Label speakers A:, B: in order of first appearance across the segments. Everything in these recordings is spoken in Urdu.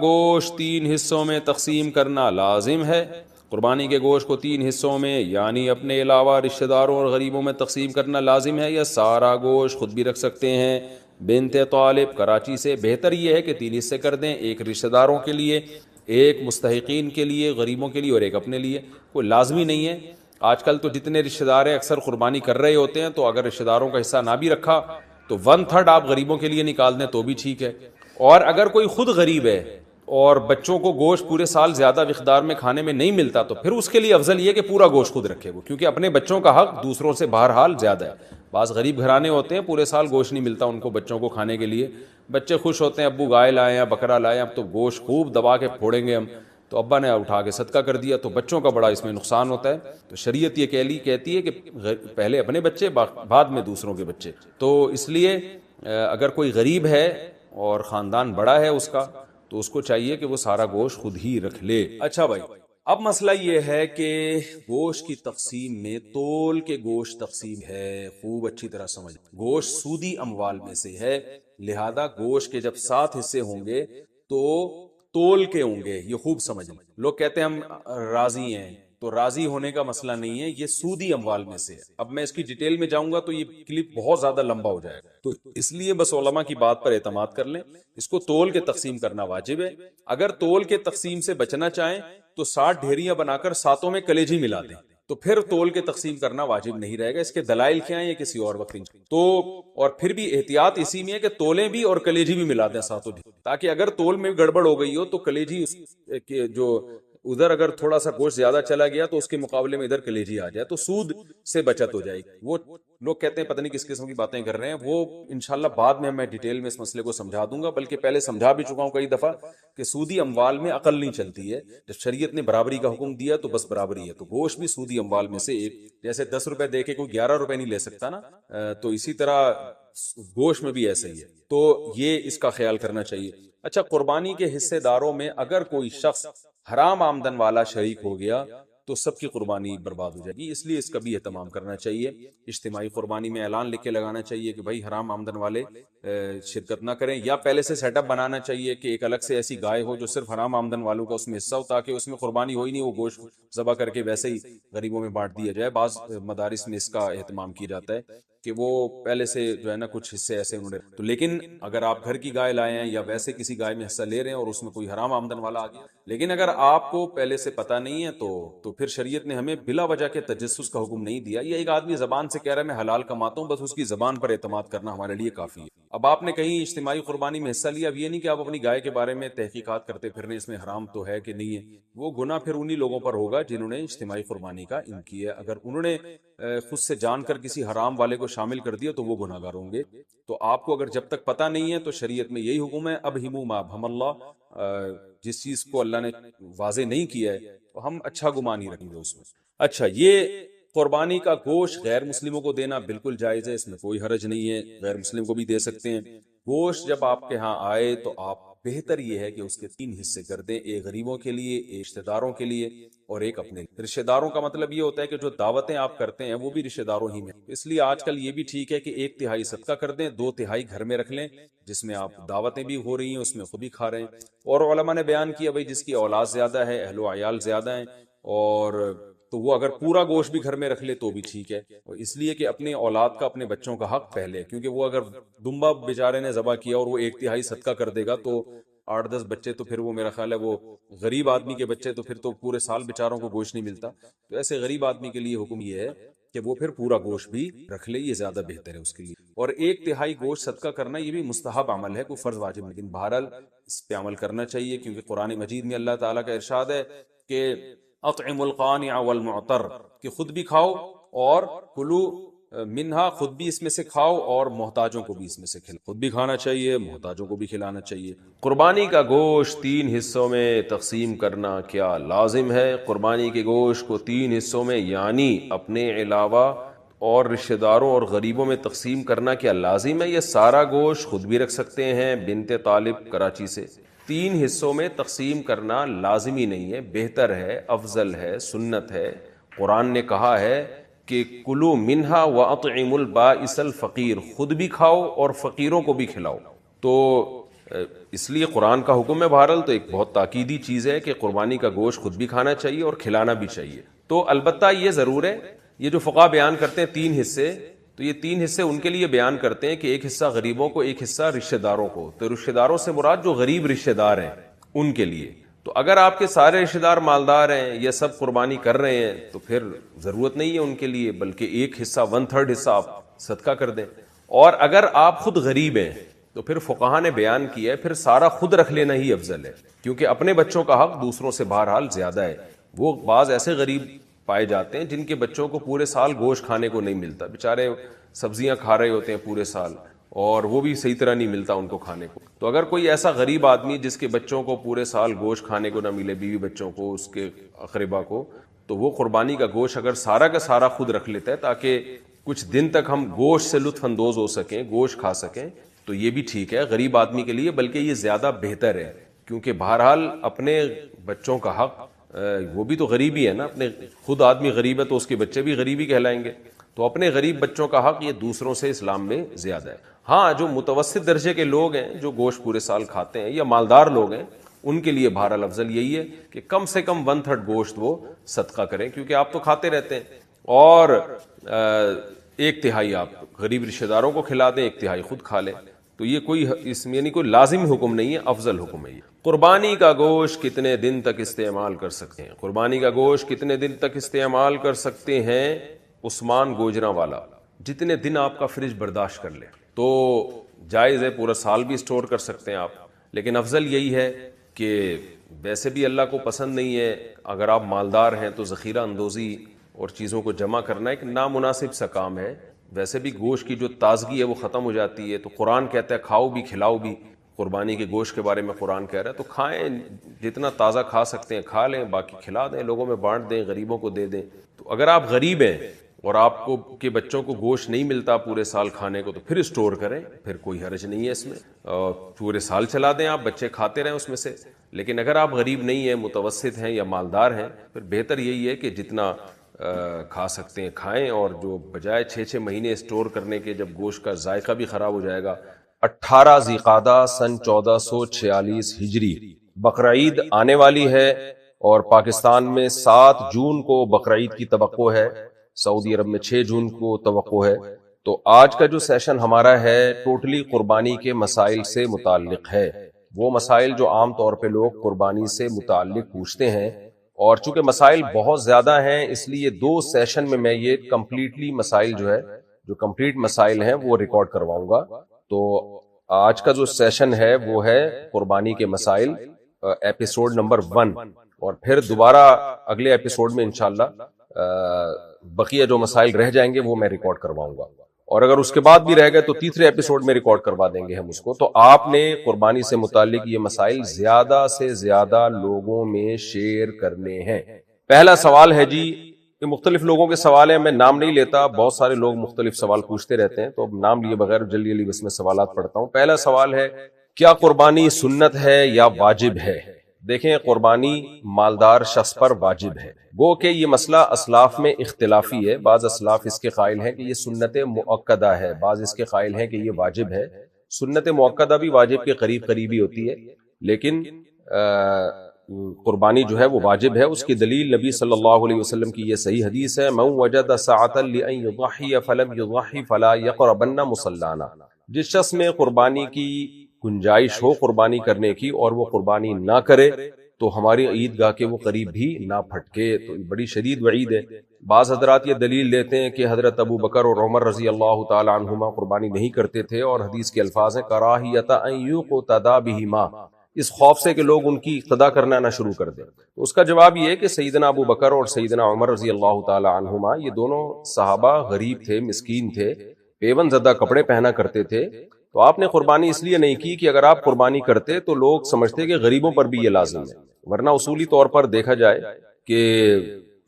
A: گوشت تین حصوں میں تقسیم کرنا لازم ہے۔ قربانی کے گوشت کو تین حصوں میں یعنی اپنے علاوہ رشتہ داروں اور غریبوں میں تقسیم کرنا لازم ہے، یا سارا گوشت خود بھی رکھ سکتے ہیں؟ بنت طالب کراچی سے، بہتر یہ ہے کہ تین حصے کر دیں، ایک رشتہ داروں کے لیے، ایک مستحقین کے لیے، غریبوں کے لیے، اور ایک اپنے لیے۔ کوئی لازمی نہیں ہے۔ آج کل تو جتنے رشتہ دار ہیں اکثر قربانی کر رہے ہوتے ہیں، تو اگر رشتہ داروں کا حصہ نہ بھی رکھا تو 1/3 آپ غریبوں کے لیے نکال دیں تو بھی ٹھیک ہے۔ اور اگر کوئی خود غریب ہے اور بچوں کو گوشت پورے سال زیادہ مقدار میں کھانے میں نہیں ملتا، تو پھر اس کے لیے افضل یہ کہ پورا گوشت خود رکھے وہ، کیونکہ اپنے بچوں کا حق دوسروں سے بہرحال زیادہ ہے۔ بعض غریب گھرانے ہوتے ہیں پورے سال گوشت نہیں ملتا ان کو بچوں کو کھانے کے لیے، بچے خوش ہوتے ہیں ابو گائے لائے ہیں بکرا لائے ہیں، اب تو گوشت خوب دبا کے پھوڑیں گے ہم، تو ابا نے اٹھا کے صدقہ کر دیا، تو بچوں کا بڑا اس میں نقصان ہوتا ہے۔ تو شریعت یہ کہتی ہے کہ پہلے اپنے بچے بعد میں دوسروں کے بچے۔ تو اس لیے اگر کوئی غریب ہے اور خاندان بڑا ہے اس کا، تو اس کو چاہیے کہ وہ سارا گوشت خود ہی رکھ لے۔ اچھا بھائی، اب مسئلہ یہ ہے کہ گوشت کی تقسیم میں تول کے گوشت تقسیم ہے، خوب اچھی طرح سمجھ۔ گوشت سودی اموال میں سے ہے، لہذا گوشت کے جب 7 حصے ہوں گے تو تول کے ہوں گے، یہ خوب سمجھ لیں۔ لوگ کہتے ہیں ہم راضی ہیں، تو راضی ہونے کا مسئلہ نہیں ہے، یہ سودی اموال میں سے ہے۔ اب میں اس کی ڈیٹیل میں جاؤں گا تو یہ کلپ بہت زیادہ لمبا ہو جائے گا، تو اس لیے بس علماء کی بات پر اعتماد کر لیں۔ اس کو تول کے تقسیم کرنا واجب ہے۔ اگر تول کے تقسیم سے بچنا چاہیں تو 60 ڈھیریاں بنا کر 7 میں کلیجی ملا دیں، تو پھر تول کے تقسیم کرنا واجب نہیں رہے گا۔ اس کے دلائل کیا ہیں یہ کسی اور وقت تو، اور پھر بھی احتیاط اسی میں ہے کہ تولیں بھی اور کلیجی بھی ملا دیں 7 تاکہ اگر تول میں گڑبڑ ہو گئی ہو تو کلیجی جو ادھر اگر تھوڑا سا گوشت زیادہ چلا گیا تو اس کے مقابلے میں ادھر کلیجی آ جائے تو سود سے بچت ہو جائے گی۔ وہ لوگ کہتے ہیں پتہ نہیں کس قسم کی باتیں کر رہے ہیں، وہ انشاءاللہ بعد میں ڈیٹیل میں اس مسئلے کو سمجھا دوں گا، بلکہ پہلے سمجھا بھی چکا ہوں کئی دفعہ کہ سودی اموال میں عقل نہیں چلتی ہے۔ جب شریعت نے برابری کا حکم دیا تو بس برابری ہے، تو گوشت بھی سودی اموال میں سے ایک، جیسے 10 روپے دے کے کوئی 11 روپے نہیں لے سکتا نا، تو اسی طرح گوشت میں بھی ایسا ہی ہے، تو یہ اس کا خیال کرنا چاہیے۔ اچھا، قربانی کے حصے داروں میں اگر کوئی شخص حرام آمدن والا شریک ہو گیا تو سب کی قربانی برباد ہو جائے گی، اس لیے اس کا بھی اہتمام کرنا چاہیے۔ اجتماعی قربانی میں اعلان لکھ کے لگانا چاہیے کہ بھائی حرام آمدن والے شرکت نہ کریں، یا پہلے سے سیٹ اپ بنانا چاہیے کہ ایک الگ سے ایسی گائے ہو جو صرف حرام آمدن والوں کا اس میں حصہ ہو، تاکہ اس میں قربانی ہو ہی نہیں، وہ گوشت ذبح کر کے ویسے ہی غریبوں میں بانٹ دیا جائے۔ بعض مدارس میں اس کا اہتمام کیا جاتا ہے کہ وہ پہلے سے جو ہے نا کچھ حصے ایسے انہوں نے تو، لیکن اگر آپ گھر کی گائے لائے ہیں یا ویسے کسی گائے میں حصہ لے رہے ہیں اور اس میں کوئی حرام آمدن والا آ گیا، لیکن اگر آپ کو پہلے سے پتہ نہیں ہے تو پھر شریعت نے ہمیں بلا وجہ کے تجسس کا حکم نہیں دیا۔ یہ ایک آدمی زبان سے کہہ رہا ہے میں حلال کماتا ہوں، بس اس کی زبان پر اعتماد کرنا ہمارے لیے کافی ہے۔ اب آپ نے کہیں اجتماعی قربانی میں حصہ لیا، اب یہ نہیں کہ آپ اپنی گائے کے بارے میں تحقیقات کرتے پھرنے اس میں حرام تو ہے کہ نہیں ہے، وہ گناہ پھر انہی لوگوں پر ہوگا جنہوں نے اجتماعی قربانی کا ان کی ہے۔ اگر انہوں نے خود سے جان کر کسی حرام والے کو شامل کر دیا تو وہ گناہ گار ہوں گے۔ تو آپ کو اگر جب تک پتہ نہیں ہے تو شریعت میں یہی حکم ہے، ابہموا ما ابہم اللہ، جس چیز کو اللہ نے واضح نہیں کیا ہے تو ہم اچھا گمان ہی رکھیں گے اس میں۔ اچھا، یہ قربانی کا گوشت غیر مسلموں کو دینا بالکل جائز ہے، اس میں کوئی حرج نہیں ہے، غیر مسلم کو بھی دے سکتے ہیں۔ گوشت جب آپ کے ہاں آئے تو آپ بہتر یہ ہے کہ اس کے 3 حصے کر دیں، ایک غریبوں کے لیے، ایک رشتہ داروں کے لیے اور ایک اپنے لیے۔ رشتہ داروں کا مطلب یہ ہوتا ہے کہ جو دعوتیں آپ کرتے ہیں وہ بھی رشتہ داروں ہی میں، اس لیے آج کل یہ بھی ٹھیک ہے کہ 1/3 صدقہ کر دیں، 2/3 گھر میں رکھ لیں، جس میں آپ دعوتیں بھی ہو رہی ہیں اس میں خود بھی کھا رہے ہیں۔ اور علماء نے بیان کیا بھائی جس کی اولاد زیادہ ہے، اہل و عیال زیادہ ہیں، اور تو وہ اگر پورا گوشت بھی گھر میں رکھ لے تو بھی ٹھیک ہے، اور اس لیے کہ اپنے اولاد کا، اپنے بچوں کا حق پہلے، کیونکہ وہ اگر دمبا بیچارے نے ذبح کیا اور وہ 1/3 صدقہ کر دے گا تو 8-10 بچے، تو پھر وہ میرا خیال ہے وہ غریب آدمی کے بچے، تو پھر تو پورے سال بیچاروں کو گوشت نہیں ملتا۔ تو ایسے غریب آدمی کے لیے حکم یہ ہے کہ وہ پھر پورا گوشت بھی رکھ لے، یہ زیادہ بہتر ہے اس کے لیے۔ اور 1/3 گوشت صدقہ کرنا یہ بھی مستحب عمل ہے، کوئی فرض واجب نہیں، لیکن بہرحال اس پہ عمل کرنا چاہیے، کیونکہ قرآن مجید میں اللہ تعالیٰ کا ارشاد ہے کہ اطعم القانع والمعتر، کہ خود بھی کھاؤ اور کلو منہا، خود بھی اس میں سے کھاؤ اور محتاجوں کو بھی اس میں سے کھلاؤ، خود بھی کھانا چاہیے، محتاجوں کو بھی کھلانا چاہیے۔ قربانی کا گوشت 3 حصوں میں تقسیم کرنا کیا لازم ہے؟ قربانی کے گوشت کو 3 حصوں میں یعنی اپنے علاوہ اور رشتہ داروں اور غریبوں میں تقسیم کرنا کیا لازم ہے، یہ سارا گوشت خود بھی رکھ سکتے ہیں؟ بنت طالب کراچی سے، 3 حصوں میں تقسیم کرنا لازمی نہیں ہے، بہتر ہے، افضل ہے، سنت ہے۔ قرآن نے کہا ہے کہ کلو منہا واطعموا البائس الفقیر، خود بھی کھاؤ اور فقیروں کو بھی کھلاؤ۔ تو اس لیے قرآن کا حکم ہے بہرحال تو ایک بہت تاکیدی چیز ہے کہ قربانی کا گوشت خود بھی کھانا چاہیے اور کھلانا بھی چاہیے. تو البتہ یہ ضرور ہے، یہ جو فقہا بیان کرتے ہیں 3 حصے، تو یہ 3 حصے ان کے لیے بیان کرتے ہیں کہ ایک حصہ غریبوں کو، ایک حصہ رشتہ داروں کو. تو رشتہ داروں سے مراد جو غریب رشتہ دار ہیں ان کے لیے. تو اگر آپ کے سارے رشتہ دار مالدار ہیں، یہ سب قربانی کر رہے ہیں، تو پھر ضرورت نہیں ہے ان کے لیے، بلکہ ایک حصہ 1/3 حصہ آپ صدقہ کر دیں. اور اگر آپ خود غریب ہیں تو پھر فقہا نے بیان کیا ہے پھر سارا خود رکھ لینا ہی افضل ہے، کیونکہ اپنے بچوں کا حق دوسروں سے بہرحال زیادہ ہے. وہ بعض ایسے غریب پائے جاتے ہیں جن کے بچوں کو پورے سال گوشت کھانے کو نہیں ملتا، بیچارے سبزیاں کھا رہے ہوتے ہیں پورے سال اور وہ بھی صحیح طرح نہیں ملتا ان کو کھانے کو. تو اگر کوئی ایسا غریب آدمی جس کے بچوں کو پورے سال گوشت کھانے کو نہ ملے، بیوی بچوں کو، اس کے اقربا کو، تو وہ قربانی کا گوشت اگر سارا کا سارا خود رکھ لیتا ہے تاکہ کچھ دن تک ہم گوشت سے لطف اندوز ہو سکیں، گوشت کھا سکیں، تو یہ بھی ٹھیک ہے غریب آدمی کے لیے، بلکہ یہ زیادہ بہتر ہے. کیونکہ بہرحال اپنے بچوں کا حق، وہ بھی تو غریب ہی ہے نا، اپنے خود آدمی غریب ہے تو اس کے بچے بھی غریب ہی کہلائیں گے. تو اپنے غریب بچوں کا حق یہ دوسروں سے اسلام میں زیادہ ہے. ہاں جو متوسط درجے کے لوگ ہیں جو گوشت پورے سال کھاتے ہیں یا مالدار لوگ ہیں، ان کے لیے بہرحال افضل یہی ہے کہ کم سے کم 1/3 گوشت وہ صدقہ کریں، کیونکہ آپ تو کھاتے رہتے ہیں، اور 1/3 آپ غریب رشتہ داروں کو کھلا دیں، 1/3 خود کھا لیں. تو یہ کوئی اس میں یعنی کوئی لازمی حکم نہیں ہے، افضل حکم ہے. یہ قربانی کا گوشت کتنے دن تک استعمال کر سکتے ہیں؟ قربانی کا گوشت کتنے دن تک استعمال کر سکتے ہیں؟ عثمان گوجراں والا، جتنے دن آپ کا فریج برداشت کر لے. تو جائز ہے، پورا سال بھی اسٹور کر سکتے ہیں آپ، لیکن افضل یہی ہے کہ ویسے بھی اللہ کو پسند نہیں ہے، اگر آپ مالدار ہیں تو ذخیرہ اندوزی اور چیزوں کو جمع کرنا ایک نامناسب سا کام ہے. ویسے بھی گوشت کی جو تازگی ہے وہ ختم ہو جاتی ہے. تو قرآن کہتا ہے کھاؤ بھی کھلاؤ بھی، قربانی کے گوشت کے بارے میں قرآن کہہ رہا ہے. تو کھائیں، جتنا تازہ کھا سکتے ہیں کھا لیں، باقی کھلا دیں، لوگوں میں بانٹ دیں، غریبوں کو دے دیں. تو اگر آپ غریب ہیں اور آپ کو کے بچوں کو گوشت نہیں ملتا پورے سال کھانے کو، تو پھر اسٹور کریں، پھر کوئی حرج نہیں ہے اس میں، پورے سال چلا دیں، آپ بچے کھاتے رہیں اس میں سے. لیکن اگر آپ غریب نہیں ہیں، متوسط ہیں یا مالدار ہیں، پھر بہتر یہی ہے کہ جتنا کھا سکتے ہیں کھائیں، اور جو بجائے 6 مہینے اسٹور کرنے کے، جب گوشت کا ذائقہ بھی خراب ہو جائے گا. 18 ذی القعدہ سن 1446 ہجری بقرعید آنے والی ہے، اور پاکستان میں 7 جون کو بقرعید کی توقع ہے، سعودی عرب میں 6 جون کو توقع ہے. تو آج کا جو سیشن ہمارا ہے ٹوٹلی قربانی کے مسائل سے متعلق ہے، وہ مسائل جو عام طور پہ لوگ قربانی سے متعلق پوچھتے ہیں. اور چونکہ مسائل بہت زیادہ ہیں، اس لیے 2 سیشن میں یہ کمپلیٹلی مسائل جو کمپلیٹ مسائل ہیں وہ ریکارڈ کرواؤں گا. تو آج کا جو سیشن ہے وہ ہے قربانی کے مسائل، ایپیسوڈ نمبر 1، اور پھر دوبارہ اگلے ایپیسوڈ میں انشاءاللہ بقیہ جو مسائل رہ جائیں گے وہ میں ریکارڈ کرواؤں گا. اور اگر اس کے بعد بھی رہ گئے تو تیسرے ایپیسوڈ میں ریکارڈ کروا دیں گے ہم اس کو. تو آپ نے قربانی سے متعلق یہ مسائل زیادہ سے زیادہ لوگوں میں شیئر کرنے ہیں. پہلا سوال ہے جی، یہ مختلف لوگوں کے سوال ہیں، میں نام نہیں لیتا، بہت سارے لوگ مختلف سوال پوچھتے رہتے ہیں، تو اب نام لیے بغیر جلدی جلدی بس میں سوالات پڑھتا ہوں. پہلا سوال ہے، کیا قربانی سنت ہے یا واجب ہے؟ دیکھیں، قربانی مالدار شخص پر واجب ہے. گو کہ یہ مسئلہ اسلاف میں اختلافی ہے، بعض اسلاف اس کے قائل ہیں کہ یہ سنت مؤکدہ ہے، بعض اس کے قائل ہیں کہ یہ واجب ہے. سنت مؤکدہ بھی واجب کے قریب قریبی ہوتی ہے، لیکن قربانی جو ہے وہ واجب ہے. اس کی دلیل نبی صلی اللہ علیہ وسلم کی یہ صحیح حدیث ہے، من وجد ساعة لأن يضحي فلم يضحي فلا يقربن مصلانا. جس شخص میں قربانی کی گنجائش ہو قربانی کرنے کی اور وہ قربانی نہ کرے تو ہماری عیدگاہ کے وہ قریب بھی نہ پھٹکے. تو بڑی شدید وعید ہے. بعض حضرات یہ دلیل دیتے ہیں کہ حضرت ابو بکر اور عمر رضی اللہ تعالی عنہما قربانی نہیں کرتے تھے، اور حدیث کے الفاظ ہیں کراہیت ان یقتدی بہما، اس خوف سے کہ لوگ ان کی اقتدا کرنا نہ شروع کر دیں. تو اس کا جواب یہ ہے کہ سیدنا ابو بکر اور سیدنا عمر رضی اللہ تعالی عنہما یہ دونوں صحابہ غریب تھے، مسکین تھے، پیون زدہ کپڑے پہنا کرتے تھے. تو آپ نے قربانی اس لیے نہیں کی کہ اگر آپ قربانی کرتے تو لوگ سمجھتے کہ غریبوں پر بھی یہ لازم ہے، ورنہ اصولی طور پر دیکھا جائے کہ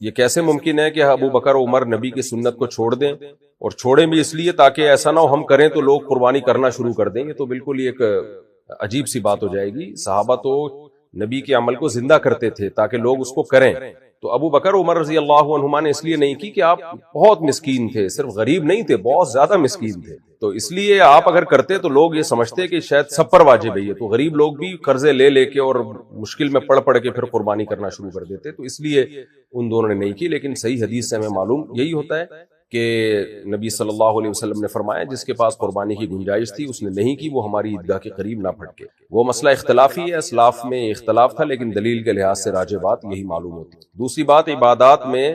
A: یہ کیسے ممکن ہے کہ ابو بکر و عمر نبی کی سنت کو چھوڑ دیں، اور چھوڑیں بھی اس لیے تاکہ ایسا نہ ہو ہم کریں تو لوگ قربانی کرنا شروع کر دیں گے. تو بالکل ایک عجیب سی بات ہو جائے گی. صحابہ تو نبی کے عمل کو زندہ کرتے تھے تاکہ لوگ اس کو کریں، تو ابو بکر عمر رضی اللہ عنہما نے اس لیے نہیں کی کہ آپ بہت مسکین تھے، صرف غریب نہیں تھے، بہت زیادہ مسکین تھے، تو اس لیے آپ اگر کرتے تو لوگ یہ سمجھتے کہ شاید سب پر واجب ہے یہ، تو غریب لوگ بھی قرضے لے لے کے اور مشکل میں پڑ کے پھر قربانی کرنا شروع کر دیتے، تو اس لیے ان دونوں نے نہیں کی۔ لیکن صحیح حدیث سے ہمیں معلوم یہی ہوتا ہے کہ نبی صلی اللہ علیہ وسلم نے فرمایا جس کے پاس قربانی کی گنجائش تھی اس نے نہیں کی، وہ ہماری عیدگاہ کے قریب نہ پھٹکے۔ وہ مسئلہ اختلافی ہے، اسلاف میں اختلاف تھا، لیکن دلیل کے لحاظ سے راجح بات یہی معلوم ہوتی ہے۔ دوسری بات، عبادات میں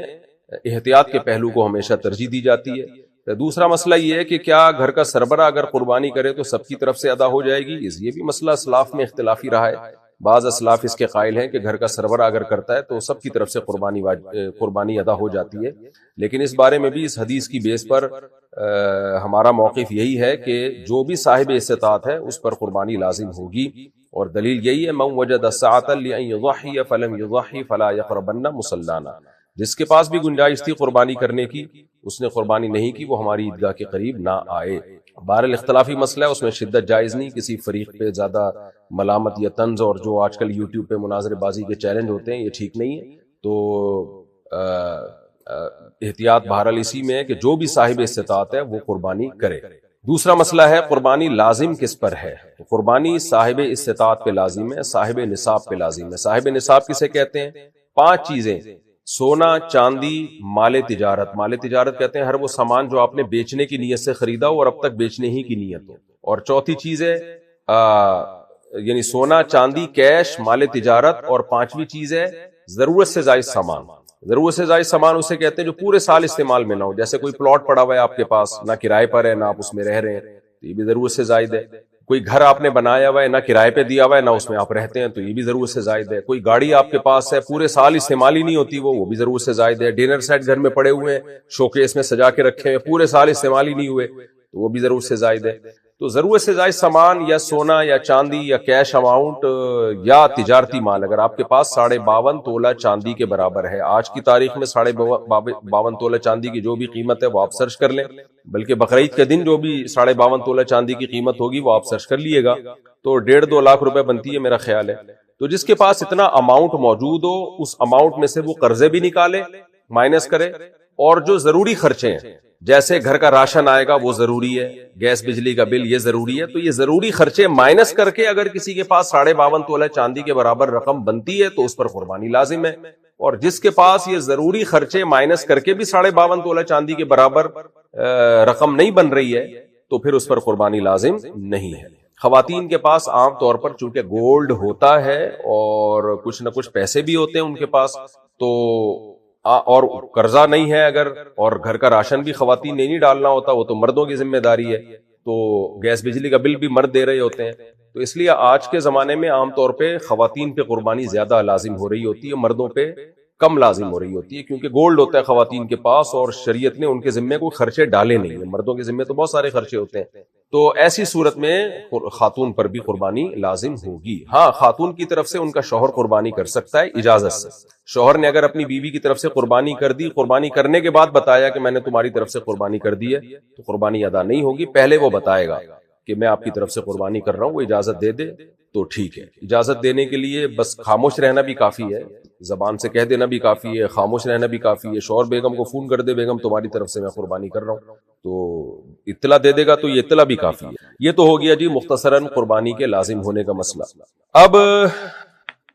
A: احتیاط کے پہلو کو ہمیشہ ترجیح دی جاتی ہے۔ دوسرا مسئلہ یہ ہے کہ کیا گھر کا سربراہ اگر قربانی کرے تو سب کی طرف سے ادا ہو جائے گی؟ یہ بھی مسئلہ اسلاف میں اختلافی رہا ہے۔ بعض اسلاف اس کے قائل ہیں کہ گھر کا سربراہ اگر کرتا ہے تو سب کی طرف سے قربانی ادا ہو جاتی ہے، لیکن اس بارے میں بھی اس حدیث کی بیس پر ہمارا موقف یہی ہے کہ جو بھی صاحب استطاعت ہے اس پر قربانی لازم ہوگی، اور دلیل یہی ہے من وجد السعۃ لأن یضحی فلم یضحی فلا یقربن مصلانا، جس کے پاس بھی گنجائش تھی قربانی کرنے کی اس نے قربانی نہیں کی، وہ ہماری عیدگاہ کے قریب نہ آئے۔ بہرحال اختلافی مسئلہ ہے، اس میں شدت جائز نہیں، کسی فریق پہ زیادہ ملامت یا طنز اور جو آج کل یوٹیوب پہ مناظر بازی کے چیلنج ہوتے ہیں یہ ٹھیک نہیں ہے۔ تو احتیاط بہرحال اسی میں ہے کہ جو بھی صاحب استطاعت ہے وہ قربانی کرے۔ دوسرا مسئلہ ہے قربانی لازم کس پر ہے؟ قربانی صاحب استطاعت پہ لازم ہے، صاحب نصاب پہ لازم ہے۔ صاحب نصاب کسے کہتے ہیں؟ 5 چیزیں: سونا، چاندی، مال تجارت۔ مال تجارت کہتے ہیں ہر وہ سامان جو آپ نے بیچنے کی نیت سے خریدا ہو اور اب تک بیچنے ہی کی نیت ہو۔ اور چوتھی چیز ہے یعنی سونا، چاندی، کیش، مال تجارت، اور 5ویں چیز ہے ضرورت سے زائد سامان۔ ضرورت سے زائد سامان اسے کہتے ہیں جو پورے سال استعمال میں نہ ہو، جیسے کوئی پلاٹ پڑا ہوا ہے آپ کے پاس، نہ کرائے پر ہے نہ آپ اس میں رہ رہے ہیں تو یہ بھی ضرورت سے زائد ہے۔ کوئی گھر آپ نے بنایا ہوا ہے، نہ کرائے پہ دیا ہوا ہے نہ اس میں آپ رہتے ہیں تو یہ بھی ضرورت سے زائد ہے۔ کوئی گاڑی آپ کے پاس ہے، پورے سال استعمال ہی نہیں ہوتی وہ بھی ضرورت سے زائد ہے۔ ڈنر سیٹ گھر میں پڑے ہوئے ہیں، شوکیس میں سجا کے رکھے ہیں، پورے سال استعمال ہی نہیں ہوئے تو وہ بھی ضرورت سے زائد ہے۔ تو ضرورت سے زائد سامان یا سونا یا چاندی یا کیش اماؤنٹ یا تجارتی مال اگر آپ کے پاس 52.5 تولہ چاندی کے برابر ہے، آج کی تاریخ میں 52.5 تولہ چاندی کی جو بھی قیمت ہے وہ آپ سرچ کر لیں، بلکہ بقرعید کے دن جو بھی 52.5 تولہ چاندی کی قیمت ہوگی وہ آپ سرچ کر لیے گا، تو 1.5-2 لاکھ روپے بنتی ہے میرا خیال ہے۔ تو جس کے پاس اتنا اماؤنٹ موجود ہو اس اماؤنٹ میں سے وہ قرضے بھی نکالے، مائنس کرے، اور جو ضروری خرچے ہیں جیسے گھر کا راشن آئے گا وہ ضروری ہے، گیس بجلی کا بل یہ ضروری ہے، تو یہ ضروری خرچے مائنس کر کے اگر کسی کے پاس 52.5 تولہ چاندی کے برابر رقم بنتی ہے تو اس پر قربانی لازم ہے، اور جس کے پاس یہ ضروری خرچے مائنس کر کے بھی 52.5 تولہ چاندی کے برابر رقم نہیں بن رہی ہے تو پھر اس پر قربانی لازم نہیں ہے۔ خواتین کے پاس عام طور پر چونکہ گولڈ ہوتا ہے اور کچھ نہ کچھ پیسے بھی ہوتے ہیں ان کے پاس، تو اور قرضہ نہیں ہے اگر، اور گھر کا راشن بھی خواتین نے نہیں ڈالنا ہوتا، وہ تو مردوں کی ذمہ داری ہے، تو گیس بجلی کا بل بھی مرد دے رہے ہوتے ہیں، تو اس لیے آج کے زمانے میں عام طور پہ خواتین پہ قربانی زیادہ لازم ہو رہی ہوتی ہے، مردوں پہ کم لازم ہو رہی ہوتی ہے، کیونکہ گولڈ ہوتا ہے خواتین کے پاس اور شریعت نے ان کے ذمہ کوئی خرچے ڈالے نہیں ہیں، مردوں کے ذمہ تو بہت سارے خرچے ہوتے ہیں، تو ایسی صورت میں خاتون پر بھی قربانی لازم ہوگی۔ ہاں، خاتون کی طرف سے ان کا شوہر قربانی کر سکتا ہے اجازت سے۔ شوہر نے اگر اپنی بیوی کی طرف سے قربانی کر دی، قربانی کرنے کے بعد بتایا کہ میں نے تمہاری طرف سے قربانی کر دی ہے، تو قربانی ادا نہیں ہوگی، پہلے وہ بتائے گا کہ میں آپ کی طرف سے قربانی کر رہا ہوں، وہ اجازت دے دے تو ٹھیک ہے۔ اجازت دینے کے لیے بس خاموش رہنا بھی کافی ہے، زبان سے کہہ دینا بھی کافی ہے، خاموش رہنا بھی کافی ہے۔ شوہر بیگم کو فون کر دے، بیگم تمہاری طرف سے میں قربانی کر رہا ہوں، تو اطلاع دے دے گا تو یہ اطلاع بھی کافی ہے۔ یہ تو ہو گیا جی مختصراً قربانی کے لازم ہونے کا مسئلہ۔ اب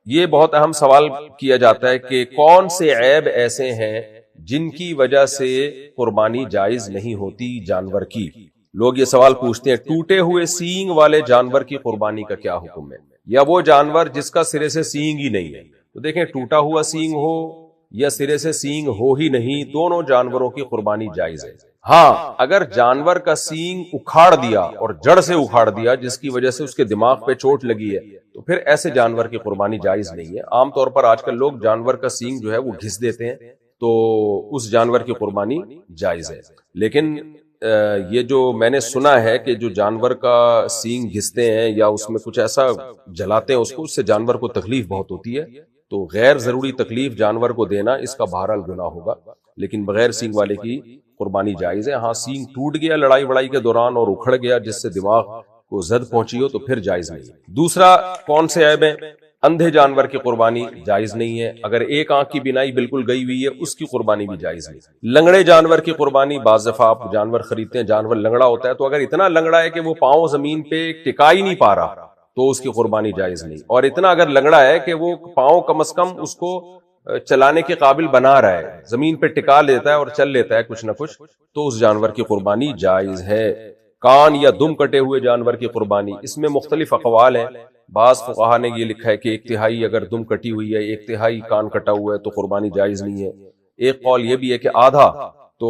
A: یہ بہت اہم سوال کیا جاتا ہے کہ کون سے عیب ایسے ہیں جن کی وجہ سے قربانی جائز نہیں ہوتی جانور کی؟ لوگ یہ سوال پوچھتے ہیں ٹوٹے ہوئے سینگ والے جانور کی قربانی کا کیا حکم ہے، یا وہ جانور جس کا سرے سے سینگ ہی نہیں ہے؟ تو دیکھیں، ٹوٹا ہوا سینگ ہو یا سرے سے سینگ ہو ہی نہیں، دونوں جانوروں کی قربانی جائز ہے۔ ہاں، اگر جانور کا سینگ اکھاڑ دیا اور جڑ سے اکھاڑ دیا جس کی وجہ سے اس کے دماغ پہ چوٹ لگی ہے تو پھر ایسے جانور کی قربانی جائز نہیں ہے۔ عام طور پر آج کل لوگ جانور کا سینگ جو ہے وہ گھس دیتے ہیں، تو اس جانور کی قربانی جائز ہے۔ لیکن یہ جو میں نے سنا ہے کہ جو جانور کا سینگ گھستے ہیں یا اس میں کچھ ایسا جلاتے ہیں اس کو، اس سے جانور کو تکلیف بہت ہوتی ہے، تو غیر ضروری تکلیف جانور کو دینا اس کا بہرحال گناہ ہوگا، لیکن بغیر سینگ والے کی قربانی جائز ہے۔ ہاں، سینگ ٹوٹ گیا لڑائی وڑائی کے دوران اور اکھڑ گیا جس سے دماغ کو زد پہنچی ہو تو پھر جائز نہیں۔ دوسرا کون سے عیب ہیں؟ اندھے جانور کی قربانی جائز نہیں ہے، اگر ایک آنکھ کی بینائی بالکل گئی ہوئی ہے اس کی قربانی بھی جائز نہیں۔ لنگڑے جانور کی قربانی، بعض دفعہ آپ جانور خریدتے ہیں جانور لنگڑا ہوتا ہے، تو اگر اتنا لنگڑا ہے کہ وہ پاؤں زمین پہ ٹکا ہی نہیں پا رہا تو اس کی قربانی جائز نہیں، اور اتنا اگر لنگڑا ہے کہ وہ پاؤں کم از کم اس کو چلانے کے قابل بنا رہا ہے، زمین پہ ٹکا لیتا ہے اور چل لیتا ہے کچھ نہ کچھ، تو اس جانور کی قربانی جائز ہے۔ کان یا دم کٹے ہوئے جانور کی قربانی، اس میں مختلف اقوال ہیں۔ بعض فقہا نے یہ لکھا ہے کہ 1/3 اگر دم کٹی ہوئی ہے، 1/3 کان کٹا ہوا ہے تو قربانی جائز نہیں ہے۔ ایک قول یہ بھی ہے کہ آدھا، تو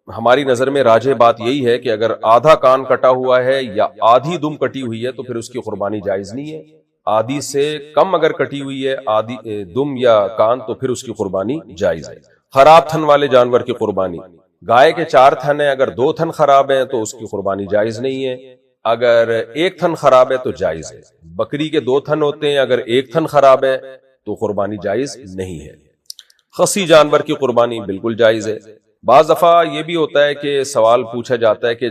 A: ہماری نظر میں راجح بات یہی ہے کہ اگر آدھا کان کٹا ہوا ہے یا آدھی دم کٹی ہوئی ہے تو پھر اس کی قربانی جائز نہیں ہے۔ آدھی سے کم اگر کٹی ہوئی ہے آدھی دم یا کان تو پھر اس کی قربانی جائز ہے۔ خراب تھن والے جانور کی قربانی، گائے کے 4 تھن ہیں، اگر 2 تھن خراب ہیں تو اس کی قربانی جائز نہیں ہے، اگر 1 تھن خراب ہے تو جائز ہے۔ بکری کے 2 تھن ہوتے ہیں، اگر 1 تھن خراب ہے تو قربانی جائز نہیں ہے۔ خصی جانور کی قربانی بالکل جائز ہے۔ بعض دفعہ یہ بھی ہوتا ہے کہ سوال پوچھا جاتا ہے کہ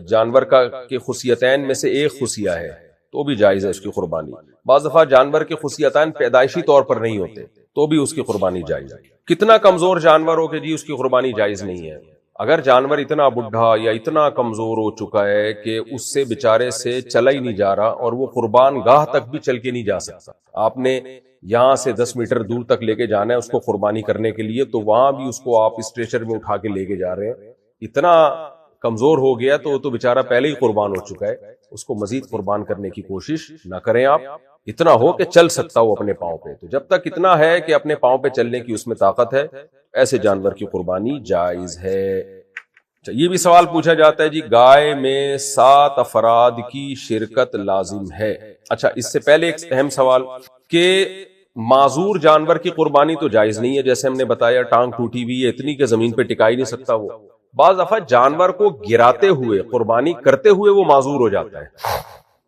A: جانور کا کہ خصیتین میں سے ایک خصیہ ہے تو بھی جائز ہے اس کی قربانی۔ بعض دفعہ جانور کے خصیتین پیدائشی طور پر نہیں ہوتے تو بھی اس کی قربانی جائز ہے۔ کتنا کمزور جانور ہو کہ جی اس کی قربانی جائز نہیں ہے، اگر جانور اتنا بڈھا یا اتنا کمزور ہو چکا ہے کہ اس سے بیچارے سے چلا ہی نہیں جا رہا اور وہ قربان گاہ تک بھی چل کے نہیں جا سکتا، آپ نے یہاں سے 10 میٹر دور تک لے کے جانا ہے اس کو قربانی کرنے کے لیے، تو وہاں بھی اس کو آپ اسٹریچر میں اٹھا کے لے کے جا رہے ہیں، اتنا کمزور ہو گیا تو وہ تو بیچارہ پہلے ہی قربان ہو چکا ہے، اس کو مزید قربان کرنے کی کوشش نہ کریں آپ۔ اتنا ہو کہ چل سکتا ہو اپنے پاؤں پہ، تو جب تک اتنا ہے کہ اپنے پاؤں پہ چلنے کی اس میں طاقت ہے، ایسے جانور کی قربانی جائز ہے۔ یہ بھی سوال پوچھا جاتا ہے جی گائے میں 7 افراد کی شرکت لازم ہے؟ اچھا، اس سے پہلے ایک اہم سوال کہ معذور جانور کی قربانی تو جائز نہیں ہے، جیسے ہم نے بتایا ٹانگ ٹوٹی ہوئی ہے اتنی کہ زمین پہ ٹکا ہی نہیں سکتا وہ، بعض دفعہ جانور کو گراتے ہوئے قربانی کرتے ہوئے وہ معذور ہو جاتا ہے،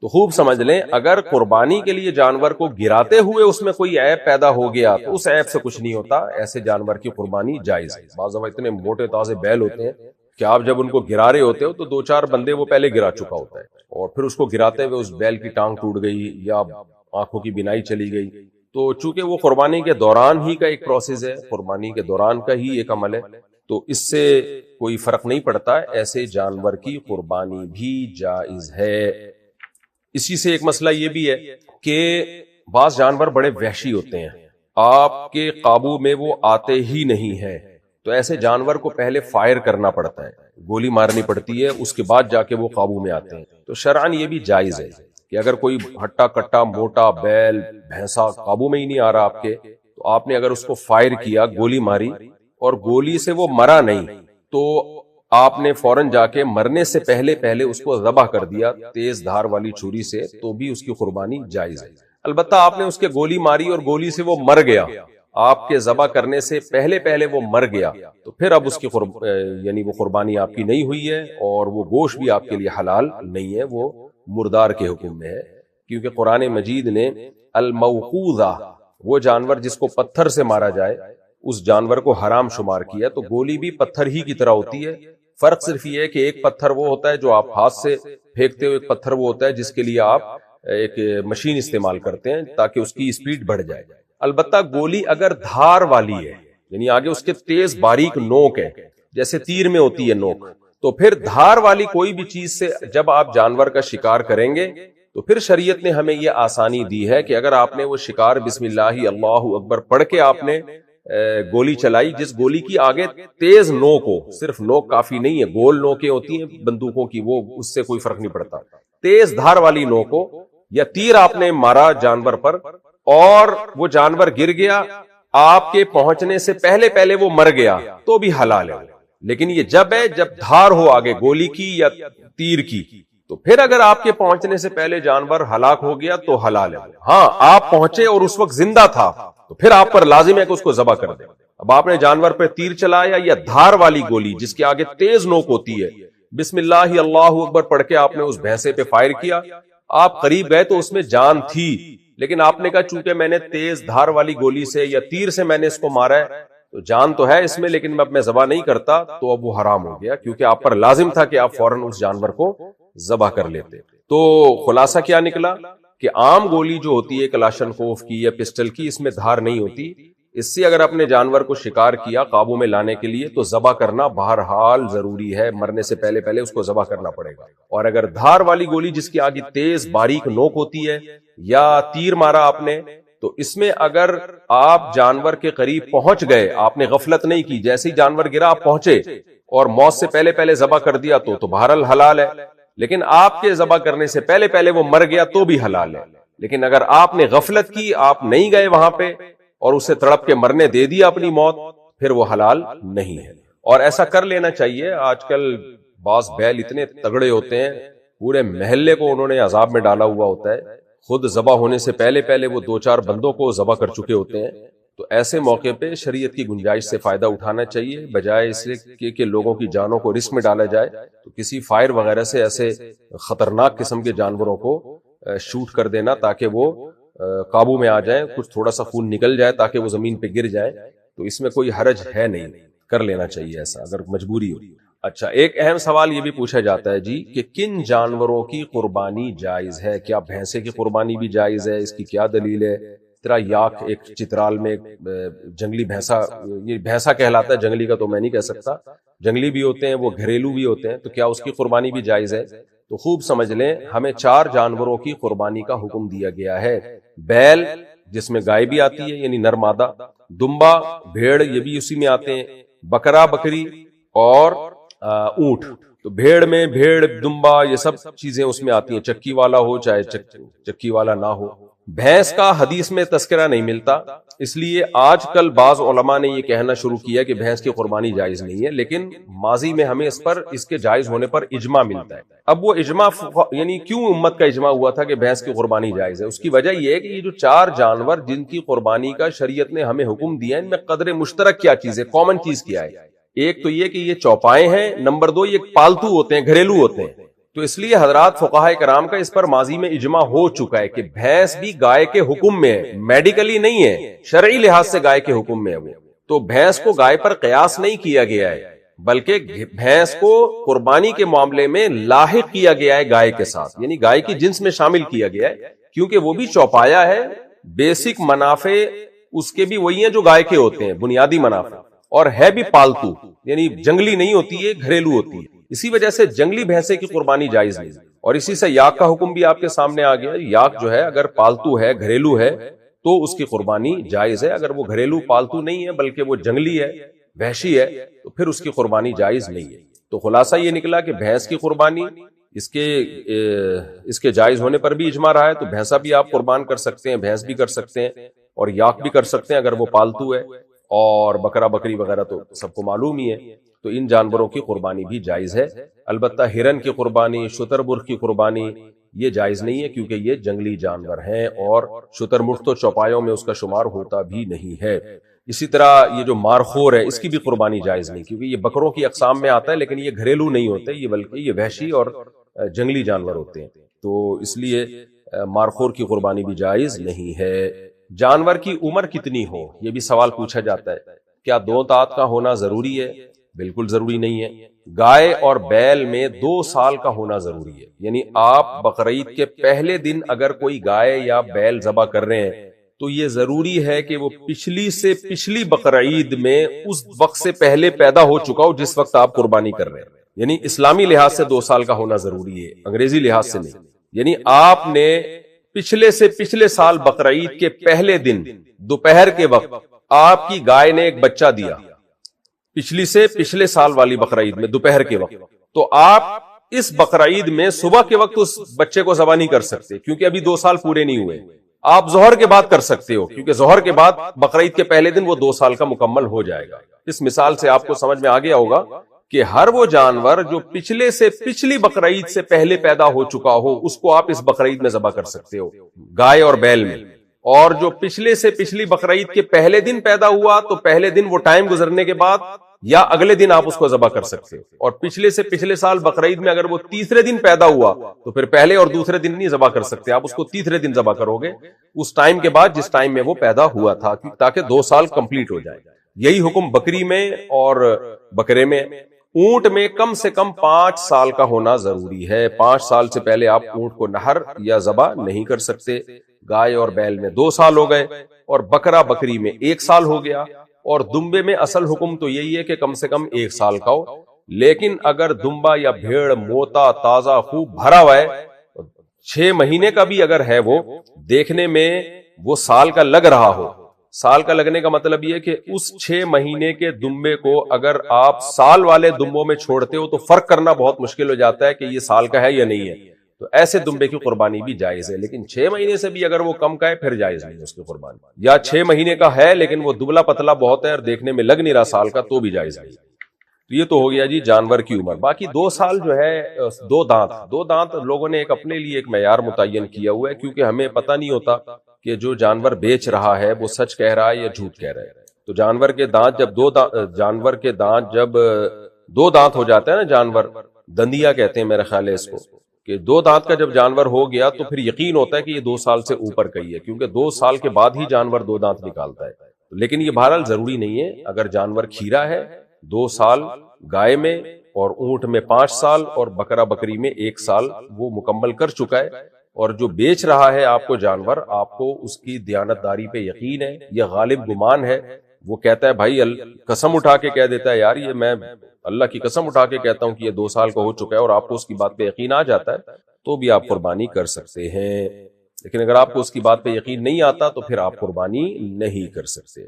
A: تو خوب سمجھ لیں اگر قربانی کے لیے جانور کو گراتے ہوئے اس میں کوئی عیب پیدا ہو گیا تو اس عیب سے کچھ نہیں ہوتا، ایسے جانور کی قربانی جائز ہے۔ بعض دفعہ اتنے موٹے تازے بیل ہوتے ہیں کہ آپ جب ان کو گرا رہے ہوتے ہو تو 2-4 بندے وہ پہلے گرا چکا ہوتا ہے، اور پھر اس کو گراتے ہوئے اس بیل کی ٹانگ ٹوٹ گئی یا آنکھوں کی بینائی چلی گئی، تو چونکہ وہ قربانی کے دوران ہی کا ایک پروسیس ہے، قربانی کے دوران کا ہی ایک عمل ہے، تو اس سے کوئی فرق نہیں پڑتا، ایسے جانور کی قربانی بھی جائز ہے۔ اسی سے ایک مسئلہ یہ بھی ہے کہ بعض جانور بڑے وحشی ہوتے ہیں، آپ کے قابو میں وہ آتے ہی نہیں ہیں، تو ایسے جانور کو پہلے فائر کرنا پڑتا ہے، گولی مارنی پڑتی ہے، اس کے بعد جا کے وہ قابو میں آتے ہیں، تو شرعاً یہ بھی جائز ہے کہ اگر کوئی ہٹا کٹا موٹا بیل بھینسا قابو میں ہی نہیں آ رہا آپ کے، تو آپ نے اگر اس کو فائر کیا، گولی ماری اور گولی سے وہ مرا نہیں، تو آپ نے فوراً جا کے مرنے سے پہلے اس کو ذبح کر دیا تیز دھار والی چھری سے، تو بھی اس کی قربانی جائز ہے۔ البتہ آپ نے اس کے گولی ماری اور گولی سے وہ مر گیا، آپ کے ذبح کرنے سے پہلے وہ مر گیا، تو پھر اب اس کی یعنی وہ قربانی آپ کی نہیں ہوئی ہے، اور وہ گوشت بھی آپ کے لیے حلال نہیں ہے، وہ مردار کے حکم میں ہے، کیونکہ قرآن مجید نے الموقوذہ، وہ جانور جس کو پتھر سے مارا جائے، اس جانور کو حرام شمار کیا، تو گولی بھی پتھر ہی کی طرح ہوتی ہے، فرق صرف یہ ہے کہ ایک پتھر وہ ہوتا ہے جو آپ ہاتھ سے پھینکتے ہو، ایک پتھر وہ ہوتا ہے جس کے لیے آپ ایک مشین استعمال کرتے ہیں تاکہ اس کی اسپیڈ بڑھ جائے۔ البتہ گولی اگر دھار والی ہے، یعنی آگے اس کے تیز باریک نوک ہے، جیسے تیر میں ہوتی ہے نوک، تو پھر دھار والی کوئی بھی چیز سے جب آپ جانور کا شکار کریں گے تو پھر شریعت نے ہمیں یہ آسانی دی ہے کہ اگر آپ نے وہ شکار بسم اللہ اللہ اکبر پڑھ کے آپ نے گولی چلائی، جس گولی کی آگے تیز نوک ہو، صرف نوک کافی نہیں ہے، گول نوکیں ہوتی ہیں بندوقوں کی، وہ اس سے کوئی فرق نہیں پڑتا، تیز دھار والی نوک ہو، یا تیر آپ نے مارا جانور پر اور وہ جانور گر گیا، آپ کے پہنچنے سے پہلے وہ مر گیا، تو بھی حلال ہے، لیکن یہ جب ہے جب دھار ہو آگے گولی کی یا تیر کی، تو پھر اگر آپ کے پہنچنے سے پہلے جانور ہلاک ہو گیا تو حلال ہے۔ ہاں، آپ پہنچے اور اس وقت زندہ تھا تو پھر آپ پر لازم ہے کہ اس کو ذبح کر دیں۔ اب آپ نے جانور پر تیر چلایا یا دھار والی گولی جس کے آگے تیز نوک ہوتی ہے، بسم اللہ اللہ اکبر پڑھ کے آپ نے اس بھینسے پہ فائر کیا، آپ قریب گئے تو اس میں جان تھی، لیکن آپ نے کہا چونکہ میں نے تیز دھار والی گولی سے یا تیر سے میں نے اس کو مارا ہے تو جان تو ہے اس میں، لیکن اب میں ذبح نہیں کرتا، تو اب وہ حرام ہو گیا، کیونکہ آپ پر لازم تھا کہ آپ فوراً اس جانور کو ذبح کر لیتے۔ تو خلاصہ کیا نکلا کہ عام گولی جو ہوتی ہے کلاشنکوف کی یا پسٹل کی، اس میں دھار نہیں ہوتی. اس سے اگر اپنے جانور کو شکار کیا قابو میں لانے کے لیے تو ذبح کرنا بہرحال ضروری ہے، مرنے سے پہلے پہلے اس کو ذبح کرنا پڑے گا. اور اگر دھار والی گولی جس کی آگے تیز باریک نوک ہوتی ہے یا تیر مارا آپ نے، تو اس میں اگر آپ جانور کے قریب پہنچ گئے، آپ نے غفلت نہیں کی، جیسے ہی جانور گرا آپ پہنچے اور موت سے پہلے پہلے ذبح کر دیا تو بہرحال حلال ہے. لیکن آپ کے ذبح کرنے سے پہلے پہلے وہ مر گیا تو بھی حلال ہے. لیکن اگر آپ نے غفلت کی، آپ نہیں گئے وہاں پہ اور اسے تڑپ کے مرنے دے دیا اپنی موت، پھر وہ حلال نہیں ہے. اور ایسا کر لینا چاہیے. آج کل بعض بیل اتنے تگڑے ہوتے ہیں، پورے محلے کو انہوں نے عذاب میں ڈالا ہوا ہوتا ہے، خود ذبح ہونے سے پہلے پہلے وہ 2-4 بندوں کو ذبح کر چکے ہوتے ہیں. تو ایسے موقع پہ شریعت کی گنجائش سے فائدہ اٹھانا چاہیے، بجائے اس کہ لوگوں کی جانوں کو رسک میں ڈالا جائے. تو کسی فائر وغیرہ سے ایسے خطرناک قسم کے جانوروں کو شوٹ کر دینا تاکہ وہ قابو میں آ جائیں، کچھ تھوڑا سا خون نکل جائے تاکہ وہ زمین پہ گر جائیں، تو اس میں کوئی حرج ہے نہیں، کر لینا چاہیے ایسا اگر مجبوری ہو. اچھا، ایک اہم سوال یہ بھی پوچھا جاتا ہے جی کہ کن جانوروں کی قربانی جائز ہے؟ کیا بھینسے کی قربانی بھی جائز ہے؟ اس کی کیا دلیل ہے؟ طرح یاک ایک چترال میں جنگلی بھینسا، یہ بھینسا کہلاتا ہے، جنگلی کا تو میں نہیں کہہ سکتا، جنگلی بھی ہوتے ہیں وہ، گھریلو بھی ہوتے ہیں، تو کیا اس کی قربانی بھی جائز ہے؟ تو خوب سمجھ لیں، ہمیں 4 جانوروں کی قربانی کا حکم دیا گیا ہے. بیل جس میں گائے بھی آتی ہے یعنی نر مادہ، دمبا بھیڑ یہ بھی اسی میں آتے ہیں، بکرا بکری اور اونٹ. تو بھیڑ میں بھیڑ دمبا یہ سب چیزیں اس میں آتی ہیں، چکی والا ہو چاہے چکی والا نہ ہو. بھینس کا حدیث میں تذکرہ نہیں ملتا، اس لیے آج کل بعض علماء نے یہ کہنا شروع کیا کہ بھینس کی قربانی جائز نہیں ہے، لیکن ماضی میں ہمیں اس کے جائز ہونے پر اجماع ملتا ہے. اب وہ اجماع یعنی کیوں امت کا اجماع ہوا تھا کہ بھینس کی قربانی جائز ہے؟ اس کی وجہ یہ ہے کہ یہ جو 4 جانور جن کی قربانی کا شریعت نے ہمیں حکم دیا ہے، ان میں قدر مشترک کیا چیز ہے، کامن چیز کیا ہے؟ ایک تو یہ کہ یہ چوپائے ہیں، نمبر 2 یہ پالتو ہوتے ہیں، گھریلو ہوتے ہیں. تو اس لیے حضرات فقہائے کرام کا اس پر ماضی میں اجماع ہو چکا ہے کہ بھینس بھی گائے کے حکم میں ہے، میڈیکلی نہیں ہے، شرعی لحاظ سے گائے کے حکم میں ہے وہ. تو بھینس کو گائے پر قیاس نہیں کیا گیا ہے، بلکہ بھینس کو قربانی کے معاملے میں لاحق کیا گیا ہے گائے کے ساتھ، یعنی گائے کی جنس میں شامل کیا گیا ہے، کیونکہ وہ بھی چوپایا ہے. بیسک منافع اس کے بھی وہی ہیں جو گائے کے ہوتے ہیں، بنیادی منافع، اور ہے بھی پالتو، یعنی جنگلی نہیں ہوتی ہے، گھریلو ہوتی ہے. اسی وجہ سے جنگلی بھینسے کی قربانی جائز نہیں. اور اسی سے یاک کا حکم بھی آپ کے سامنے آ گیا. یاک جو ہے اگر پالتو ہے، گھریلو ہے، تو اس کی قربانی جائز ہے. اگر وہ گھریلو پالتو نہیں ہے بلکہ وہ جنگلی ہے، وحشی ہے، تو پھر اس کی قربانی جائز نہیں ہے. تو خلاصہ یہ نکلا کہ بھینس کی قربانی اس کے جائز ہونے پر بھی اجماع رہا ہے. تو بھینسا بھی آپ قربان کر سکتے ہیں، بھینس بھی کر سکتے ہیں، اور یاک بھی کر سکتے ہیں اگر وہ پالتو ہے، اور بکرا بکری وغیرہ تو سب کو معلوم ہی ہے. تو ان جانوروں کی قربانی بھی جائز ہے. البتہ ہرن کی قربانی، شتر مرغ کی قربانی یہ جائز نہیں ہے، کیونکہ یہ جنگلی جانور ہیں، اور شتر مرغ تو چوپایوں میں اس کا شمار ہوتا بھی نہیں ہے. اسی طرح یہ جو مارخور ہے، اس کی بھی قربانی جائز نہیں، کیونکہ یہ بکروں کی اقسام میں آتا ہے، لیکن یہ گھریلو نہیں ہوتے، یہ بلکہ یہ وحشی اور جنگلی جانور ہوتے ہیں. تو اس لیے مارخور کی قربانی بھی جائز نہیں ہے. جانور کی عمر کتنی ہو، یہ بھی سوال پوچھا جاتا ہے. کیا 2 دانت کا ہونا ضروری ہے؟ بالکل ضروری نہیں ہے. گائے اور بیل میں 2 سال کا ہونا ضروری ہے. یعنی آپ بقرعید کے پہلے دن اگر کوئی گائے یا بیل ذبح کر رہے ہیں تو یہ ضروری ہے کہ وہ پچھلی سے پچھلی بقرعید میں اس وقت سے پہلے پیدا ہو چکا ہو جس وقت آپ قربانی کر رہے ہیں. یعنی اسلامی لحاظ سے 2 سال کا ہونا ضروری ہے، انگریزی لحاظ سے نہیں. یعنی آپ نے پچھلے سے پچھلے سال بقرعید کے پہلے دن دوپہر کے وقت آپ کی گائے نے ایک بچہ دیا، پچھلی سے پچھلے سال والی بقرعید میں دوپہر کے وقت، تو آپ اس بقرعید میں صبح کے وقت اس بچے کو ذبح نہیں کر سکتے، کیونکہ ابھی 2 سال پورے نہیں ہوئے. آپ ظہر کے بعد کر سکتے ہو، کیونکہ ظہر کے بعد بقرعید کے پہلے دن وہ 2 سال کا مکمل ہو جائے گا. اس مثال سے آپ کو سمجھ میں آ گیا ہوگا کہ ہر وہ جانور جو پچھلے سے پچھلی بقرعید سے پہلے پیدا ہو چکا ہو اس کو آپ اس بقرعید میں ذبح کر سکتے ہو، گائے اور بیل میں. اور جو پچھلے سے پچھلی بقرعید کے پہلے دن پیدا ہوا تو پہلے دن وہ ٹائم گزرنے کے بعد یا اگلے دن آپ اس کو ذبح کر سکتے ہو. اور پچھلے سے پچھلے سال بقرعید میں اگر وہ تیسرے دن پیدا ہوا تو پھر پہلے اور دوسرے دن نہیں ذبح کر سکتے، آپ اس کو تیسرے دن ذبح کرو گے اس ٹائم کے بعد جس ٹائم میں وہ پیدا ہوا تھا، تاکہ 2 سال کمپلیٹ ہو جائے. یہی حکم بکری میں اور بکرے میں اونٹ میں کم سے کم 5 سال کا ہونا ضروری ہے. 5 سال سے پہلے آپ اونٹ کو نہر یا ذبح نہیں کر سکتے. گائے اور بیل میں 2 سال ہو گئے اور بکرا بکری میں 1 سال ہو گیا. اور دمبے میں اصل حکم تو یہی ہے کہ کم سے کم 1 سال کا ہو. لیکن اگر دمبا یا بھیڑ موتا تازہ خوب بھرا ہوا ہے, 6 مہینے کا بھی اگر ہے, وہ دیکھنے میں وہ سال کا لگ رہا ہو, سال کا لگنے کا مطلب یہ کہ اس 6 مہینے کے دمبے کو اگر آپ سال والے دمبوں میں چھوڑتے ہو تو فرق کرنا بہت مشکل ہو جاتا ہے کہ یہ سال کا ہے یا نہیں ہے. تو ایسے دمبے کی قربانی بھی جائز ہے. لیکن 6 مہینے سے بھی اگر وہ کم کا ہے پھر جائز نہیں اس کی قربانی. یا 6 مہینے کا ہے لیکن وہ دبلا پتلا بہت ہے اور دیکھنے میں لگ نہیں رہا سال کا, تو بھی جائز نہیں. تو یہ تو ہو گیا جی جانور کی عمر. باقی 2 سال جو ہے 2 دانت لوگوں نے ایک اپنے لیے ایک معیار متعین کیا ہوا ہے, کیونکہ ہمیں پتہ نہیں ہوتا کہ جو جانور بیچ رہا ہے وہ سچ کہہ رہا ہے یا جھوٹ کہہ رہا ہے. تو جانور کے دانت جب 2 دانت ہو جاتا ہے نا, جانور دندیا کہتے ہیں میرے خیال ہے اس کو, کہ 2 دانت کا جب جانور ہو گیا تو پھر یقین ہوتا ہے کہ یہ 2 سال سے اوپر کا ہی ہے, کیونکہ 2 سال کے بعد ہی جانور 2 دانت نکالتا ہے. لیکن یہ بہرحال ضروری نہیں ہے. اگر جانور کھیرا ہے 2 سال گائے میں اور اونٹ میں 5 سال اور بکرا بکری میں 1 سال وہ مکمل کر چکا ہے, اور جو بیچ رہا ہے آپ کو جانور, آپ کو اس کی دیانت داری پہ یقین ہے یا غالب گمان ہے, وہ کہتا ہے بھائی قسم اٹھا کے کہہ دیتا ہے یار یہ میں اللہ کی قسم اٹھا کے کہتا ہوں کہ یہ 2 سال کا ہو چکا ہے, اور آپ کو اس کی بات پہ یقین آ جاتا ہے, تو بھی آپ قربانی کر سکتے ہیں. لیکن اگر آپ کو اس کی بات پہ یقین نہیں آتا تو پھر آپ قربانی نہیں کر سکتے.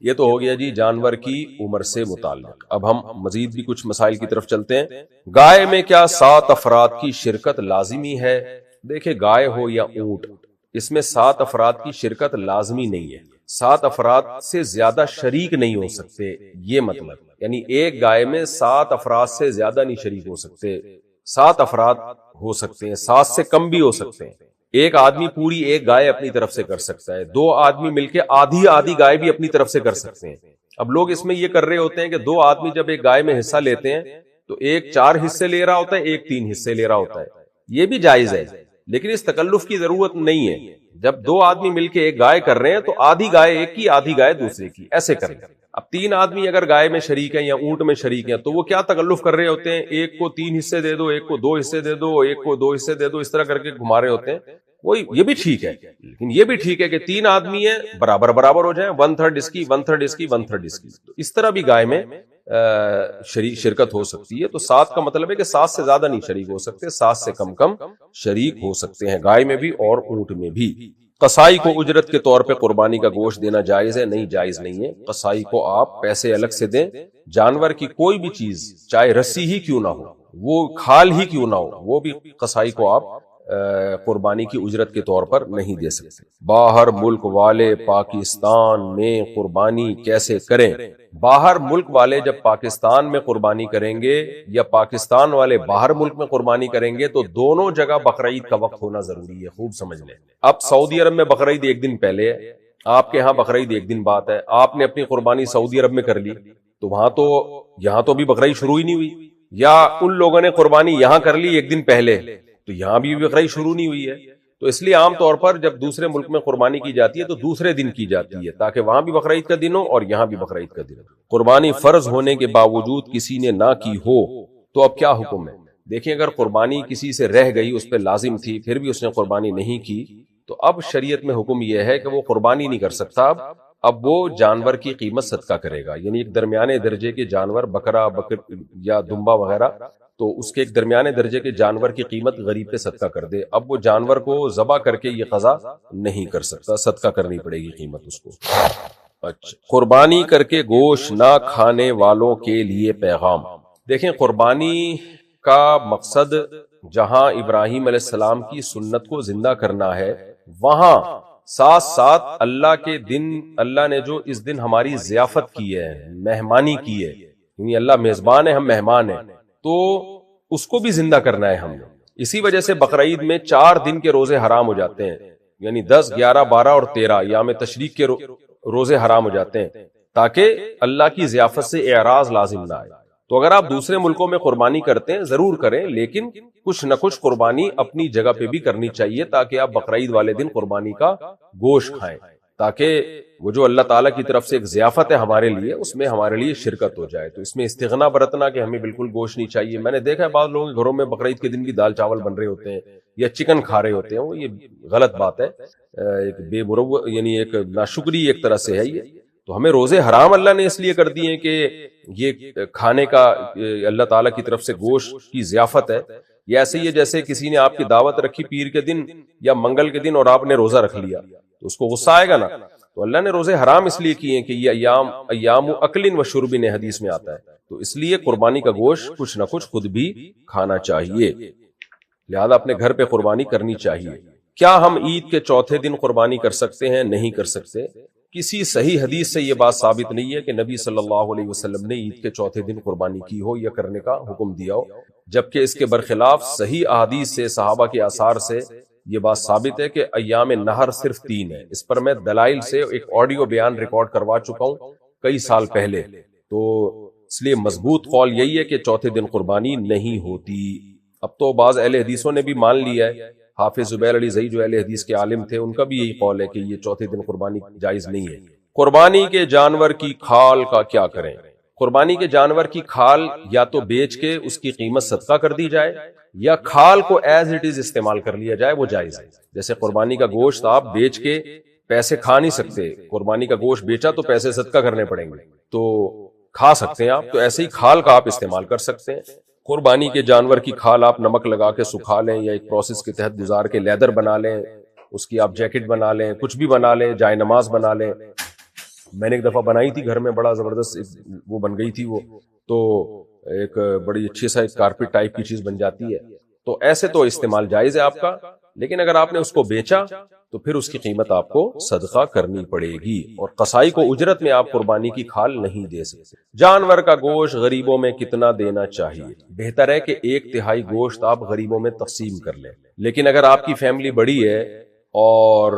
A: یہ تو ہو گیا جی جانور کی عمر سے متعلق. اب ہم مزید بھی کچھ مسائل کی طرف چلتے ہیں. گائے میں کیا 7 افراد کی شرکت لازمی ہے؟ دیکھیں گائے ہو یا اونٹ, اس میں 7 افراد کی شرکت لازمی نہیں ہے. 7 افراد سے زیادہ شریک نہیں ہو سکتے, یہ مطلب یعنی ایک گائے میں 7 افراد سے زیادہ نہیں شریک ہو سکتے. 7 افراد ہو سکتے ہیں, 7 سے کم بھی ہو سکتے ہیں. ایک آدمی پوری ایک گائے اپنی طرف سے کر سکتا ہے, 2 آدمی مل کے آدھی گائے بھی اپنی طرف سے کر سکتے ہیں. اب لوگ اس میں یہ کر رہے ہوتے ہیں کہ 2 آدمی جب ایک گائے میں حصہ لیتے ہیں تو ایک 4 حصے لے رہا ہوتا ہے, ایک 3 حصے لے رہا ہوتا ہے. یہ بھی جائز ہے لیکن اس تکلف کی ضرورت نہیں ہے. جب 2 آدمی مل کے ایک گائے کر رہے ہیں تو آدھی گائے ایک کی آدھی گائے دوسرے کی, ایسے کریں. اب 3 آدمی اگر گائے میں شریک ہیں یا اونٹ میں شریک ہیں تو وہ کیا تکلف کر رہے ہوتے ہیں, ایک کو 3 حصے دے دو, ایک کو 2 حصے دے دو, ایک کو 2 حصے دے دو, اس طرح کر کے گھما رہے ہوتے ہیں. یہ بھی ٹھیک ہے, لیکن یہ بھی ٹھیک ہے کہ 3 آدمی ہیں برابر ہو جائیں, 1/3 اس کی 1/3 اس کی 1/3 اس کی. تو اس طرح بھی گائے میں شرکت ہو سکتی ہے. تو 7 کا مطلب ہے کہ 7 سے زیادہ نہیں شریک ہو سکتے, 7 سے کم شریک ہو سکتے ہیں گائے میں بھی اور اونٹ میں بھی. قصائی کو اجرت کے طور پہ قربانی کا گوشت دینا جائز ہے؟ نہیں, جائز نہیں ہے. قصائی کو آپ پیسے الگ سے دیں. جانور کی کوئی بھی چیز چاہے رسی ہی کیوں نہ ہو, وہ کھال ہی کیوں نہ ہو, وہ بھی قصائی کو آپ قربانی کی اجرت کے طور پر نہیں دے سکتے. باہر ملک والے پاکستان میں قربانی کیسے کریں؟ باہر ملک والے جب پاکستان میں قربانی کریں گے یا پاکستان والے باہر ملک میں قربانی کریں گے تو دونوں جگہ بقرعید کا وقت ہونا ضروری ہے. خوب سمجھ لیں. اب سعودی عرب میں بقرعید 1 دن پہلے ہے, آپ کے ہاں بقرعید 1 دن بعد ہے. آپ نے اپنی قربانی سعودی عرب میں کر لی تو یہاں تو ابھی بقرعید شروع ہی نہیں ہوئی, یا ان لوگوں نے قربانی یہاں کر لی 1 دن پہلے تو یہاں بھی بقرعید شروع نہیں ہوئی ہے. تو اس لیے عام طور پر جب دوسرے ملک میں قربانی کی جاتی ہے تو دوسرے دن کی جاتی ہے تاکہ وہاں بھی بقرعید کا دن ہو اور یہاں بھی بقرعید کا دن ہو. قربانی فرض ہونے کے باوجود کسی نے نہ کی ہو تو اب کیا حکم ہے؟ دیکھیں اگر قربانی کسی سے رہ گئی, اس پہ لازم تھی, پھر بھی اس نے قربانی نہیں کی, تو اب شریعت میں حکم یہ ہے کہ وہ قربانی نہیں کر سکتا. اب وہ جانور کی قیمت صدقہ کرے گا. یعنی ایک درمیانے درجے کے جانور بکرا یا دمبا وغیرہ, تو اس کے ایک درمیانے درجے کے جانور کی قیمت غریب پہ صدقہ کر دے. اب وہ جانور کو ذبح کر کے یہ قضا نہیں کر سکتا, صدقہ کرنی پڑے گی قیمت اس کو. اچھا, قربانی کر کے گوشت نہ کھانے والوں کے لیے پیغام. دیکھیں قربانی کا مقصد جہاں ابراہیم علیہ السلام کی سنت کو زندہ کرنا ہے, وہاں ساتھ ساتھ اللہ کے دن, اللہ نے جو اس دن ہماری ضیافت کی ہے, مہمانی کی ہے, یعنی اللہ میزبان ہے, ہم مہمان ہیں, تو اس کو بھی زندہ کرنا ہے ہم نے. اسی وجہ سے بقرعید میں 4 دن کے روزے حرام ہو جاتے ہیں, یعنی 10, 11, 12 اور 13 ایام تشریق کے روزے حرام ہو جاتے ہیں تاکہ اللہ کی ضیافت سے اعراض لازم نہ آئے. تو اگر آپ دوسرے ملکوں میں قربانی کرتے ہیں ضرور کریں, لیکن کچھ نہ کچھ قربانی اپنی جگہ پہ بھی کرنی چاہیے تاکہ آپ بقرعید والے دن قربانی کا گوشت کھائیں, تاکہ وہ جو اللہ تعالیٰ کی طرف سے ایک ضیافت ہے ہمارے لیے، اس میں ہمارے لیے شرکت ہو جائے۔ تو اس میں استغنا برتنا کہ ہمیں بالکل گوشت نہیں چاہیے۔ میں نے دیکھا ہے بعض لوگوں کے گھروں میں بقرعید کے دن بھی دال چاول بن رہے ہوتے ہیں یا چکن کھا رہے ہوتے ہیں، وہ یہ غلط بات ہے، ایک بے مروت یعنی ایک ناشکری ایک طرح سے ہے یہ۔ تو ہمیں روزے حرام اللہ نے اس لیے کر دیے کہ یہ کھانے کا اللہ تعالیٰ کی طرف سے گوشت کی ضیافت ہے۔ یہ ایسے ہی ہے جیسے کسی نے آپ کی دعوت رکھی پیر کے دن یا منگل کے دن اور آپ نے روزہ رکھ لیا، تو اس کو غصہ آئے گا نا۔ تو اللہ نے روزے حرام اس لیے کیے ہیں کہ یہ ایام اکل و شرب حدیث میں آتا ہے، تو اس لیے قربانی کا گوشت کچھ نہ کچھ خود بھی کھانا چاہیے، لہذا اپنے گھر پہ قربانی کرنی چاہیے۔ کیا ہم عید کے چوتھے دن قربانی کر سکتے ہیں؟ نہیں کر سکتے۔ کسی صحیح حدیث سے یہ بات ثابت نہیں ہے کہ نبی صلی اللہ علیہ وسلم نے عید کے چوتھے دن قربانی کی ہو یا کرنے کا حکم دیا ہو، جبکہ اس کے برخلاف صحیح احادیث سے، صحابہ کے آثار سے یہ بات ثابت ہے کہ ایام نہر صرف 3 ہیں۔ اس پر میں دلائل سے ایک آڈیو بیان ریکارڈ کروا چکا ہوں کئی سال پہلے، تو اس لیے مضبوط قول یہی ہے کہ چوتھے دن قربانی نہیں ہوتی۔ اب تو بعض اہل حدیثوں نے بھی مان لیا ہے، حافظ زبیر علی زئی جو اہل حدیث کے عالم تھے، ان کا بھی یہی قول ہے کہ یہ چوتھے دن قربانی جائز نہیں ہے۔ قربانی کے جانور کی کھال کا کیا کریں؟ قربانی کے جانور کی کھال یا تو بیچ کے اس کی قیمت صدقہ کر دی جائے، یا کھال کو ایز اٹ از استعمال کر لیا جائے، وہ جائز ہے۔ جیسے قربانی کا گوشت آپ بیچ کے پیسے کھا نہیں سکتے، قربانی کا گوشت بیچا تو پیسے صدقہ کرنے پڑیں گے، تو کھا سکتے ہیں آپ، تو ایسے ہی کھال کا آپ استعمال کر سکتے ہیں۔ قربانی کے جانور کی کھال آپ نمک لگا کے سکھا لیں یا ایک پروسیس کے تحت گزار کے لیدر بنا لیں، اس کی آپ جیکٹ بنا لیں، کچھ بھی بنا لیں، جائے نماز بنا لیں۔ میں نے ایک دفعہ بنائی تھی گھر میں، بڑا زبردست وہ بن گئی تھی، وہ تو ایک بڑی اچھی سا ایک کارپیٹ ٹائپ کی چیز بن جاتی ہے۔ تو ایسے تو استعمال جائز ہے آپ کا، لیکن اگر آپ نے اس کو بیچا تو پھر اس کی قیمت آپ کو صدقہ کرنی پڑے گی، اور قصائی کو اجرت میں آپ قربانی کی کھال نہیں دے سکتے۔ جانور کا گوشت غریبوں میں کتنا دینا چاہیے؟ بہتر ہے کہ 1/3 گوشت آپ غریبوں میں تقسیم کر لیں، لیکن اگر آپ کی فیملی بڑی ہے اور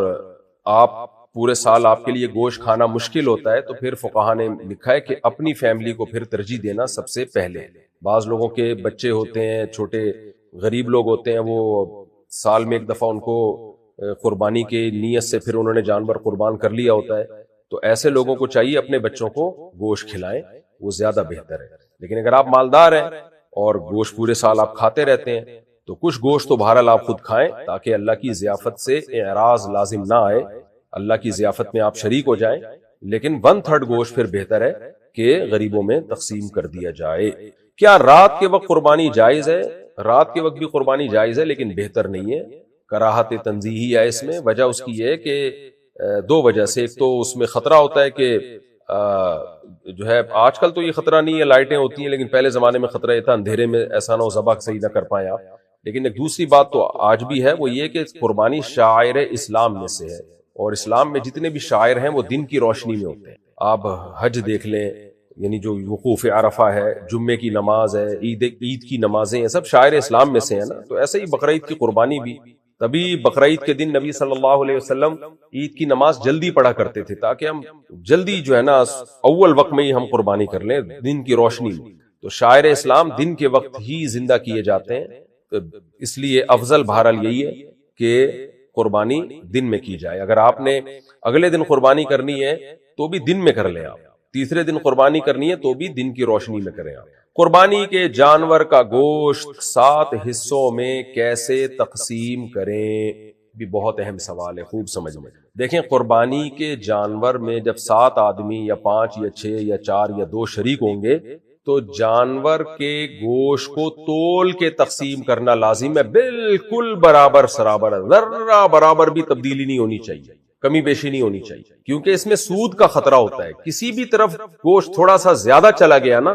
A: آپ پورے سال آپ کے لیے گوشت کھانا مشکل ہوتا ہے، تو پھر فقہا نے لکھا ہے کہ اپنی فیملی کو پھر ترجیح دینا سب سے پہلے۔ بعض لوگوں کے بچے ہوتے ہیں، چھوٹے غریب لوگ ہوتے ہیں، وہ سال میں ایک دفعہ ان کو قربانی کے نیت سے پھر انہوں نے جانور قربان کر لیا ہوتا ہے، تو ایسے لوگوں کو چاہیے اپنے بچوں کو گوشت کھلائیں، وہ زیادہ بہتر ہے۔ لیکن اگر آپ مالدار ہیں اور گوشت پورے سال آپ کھاتے رہتے ہیں، تو کچھ گوشت تو بہرحال آپ خود کھائیں، تاکہ اللہ کی ضیافت سے اعراض لازم نہ آئے، اللہ کی ضیافت میں آپ شریک ہو جائیں، لیکن 1/3 گوشت پھر بہتر ہے کہ غریبوں میں تقسیم کر دیا جائے۔ کیا رات کے وقت قربانی جائز ہے؟ رات کے وقت بھی قربانی جائز ہے، لیکن بہتر نہیں ہے، کراہت تنزیہی ہے اس میں۔ وجہ اس کی یہ ہے کہ 2 وجہ سے، ایک تو اس میں خطرہ ہوتا ہے کہ جو ہے آج کل تو یہ خطرہ نہیں ہے، لائٹیں ہوتی ہیں، لیکن پہلے زمانے میں خطرہ یہ تھا اندھیرے میں ایسا نہ ہو ذبح صحیح نہ کر پائیں آپ۔ لیکن ایک دوسری بات تو آج بھی ہے، وہ یہ کہ قربانی شعائر اسلام میں سے ہے، اور اسلام میں جتنے بھی شعائر ہیں وہ دن کی روشنی میں ہوتے ہیں۔ آپ حج دیکھ لیں، یعنی جو وقوف عرفہ ہے، جمعے کی نماز ہے، عید کی نمازیں ہیں، سب شاعر اسلام میں سے ہیں نا۔ تو ایسے ہی بقرعید کی قربانی بھی، تبھی بقرعید کے دن نبی صلی اللہ علیہ وسلم عید کی نماز جلدی پڑھا کرتے تھے، تاکہ ہم جلدی جو ہے نا اول وقت میں ہی ہم قربانی کر لیں دن کی روشنی میں۔ تو شاعر اسلام دن کے وقت ہی زندہ کیے جاتے ہیں، تو اس لیے افضل بہرحال یہی ہے کہ قربانی دن میں کی جائے۔ اگر آپ نے اگلے دن قربانی کرنی ہے تو بھی دن میں کر لیں آپ، تیسرے دن قربانی کرنی ہے تو بھی دن کی روشنی میں کریں آپ۔ قربانی کے جانور کا گوشت 7 حصوں میں کیسے تقسیم کریں؟ بھی بہت اہم سوال ہے، خوب سمجھ میں۔ دیکھیں، قربانی کے جانور میں جب 7 آدمی یا 5 یا 6 یا 4 یا 2 شریک ہوں گے، تو جانور کے گوشت کو تول کے تقسیم کرنا لازم ہے، بالکل برابر سرابر، ذرہ برابر بھی تبدیلی نہیں ہونی چاہیے، کمی بیشی نہیں ہونی چاہیے، کیونکہ اس میں سود کا خطرہ ہوتا ہے۔ کسی بھی طرف گوشت تھوڑا سا زیادہ چلا گیا نا،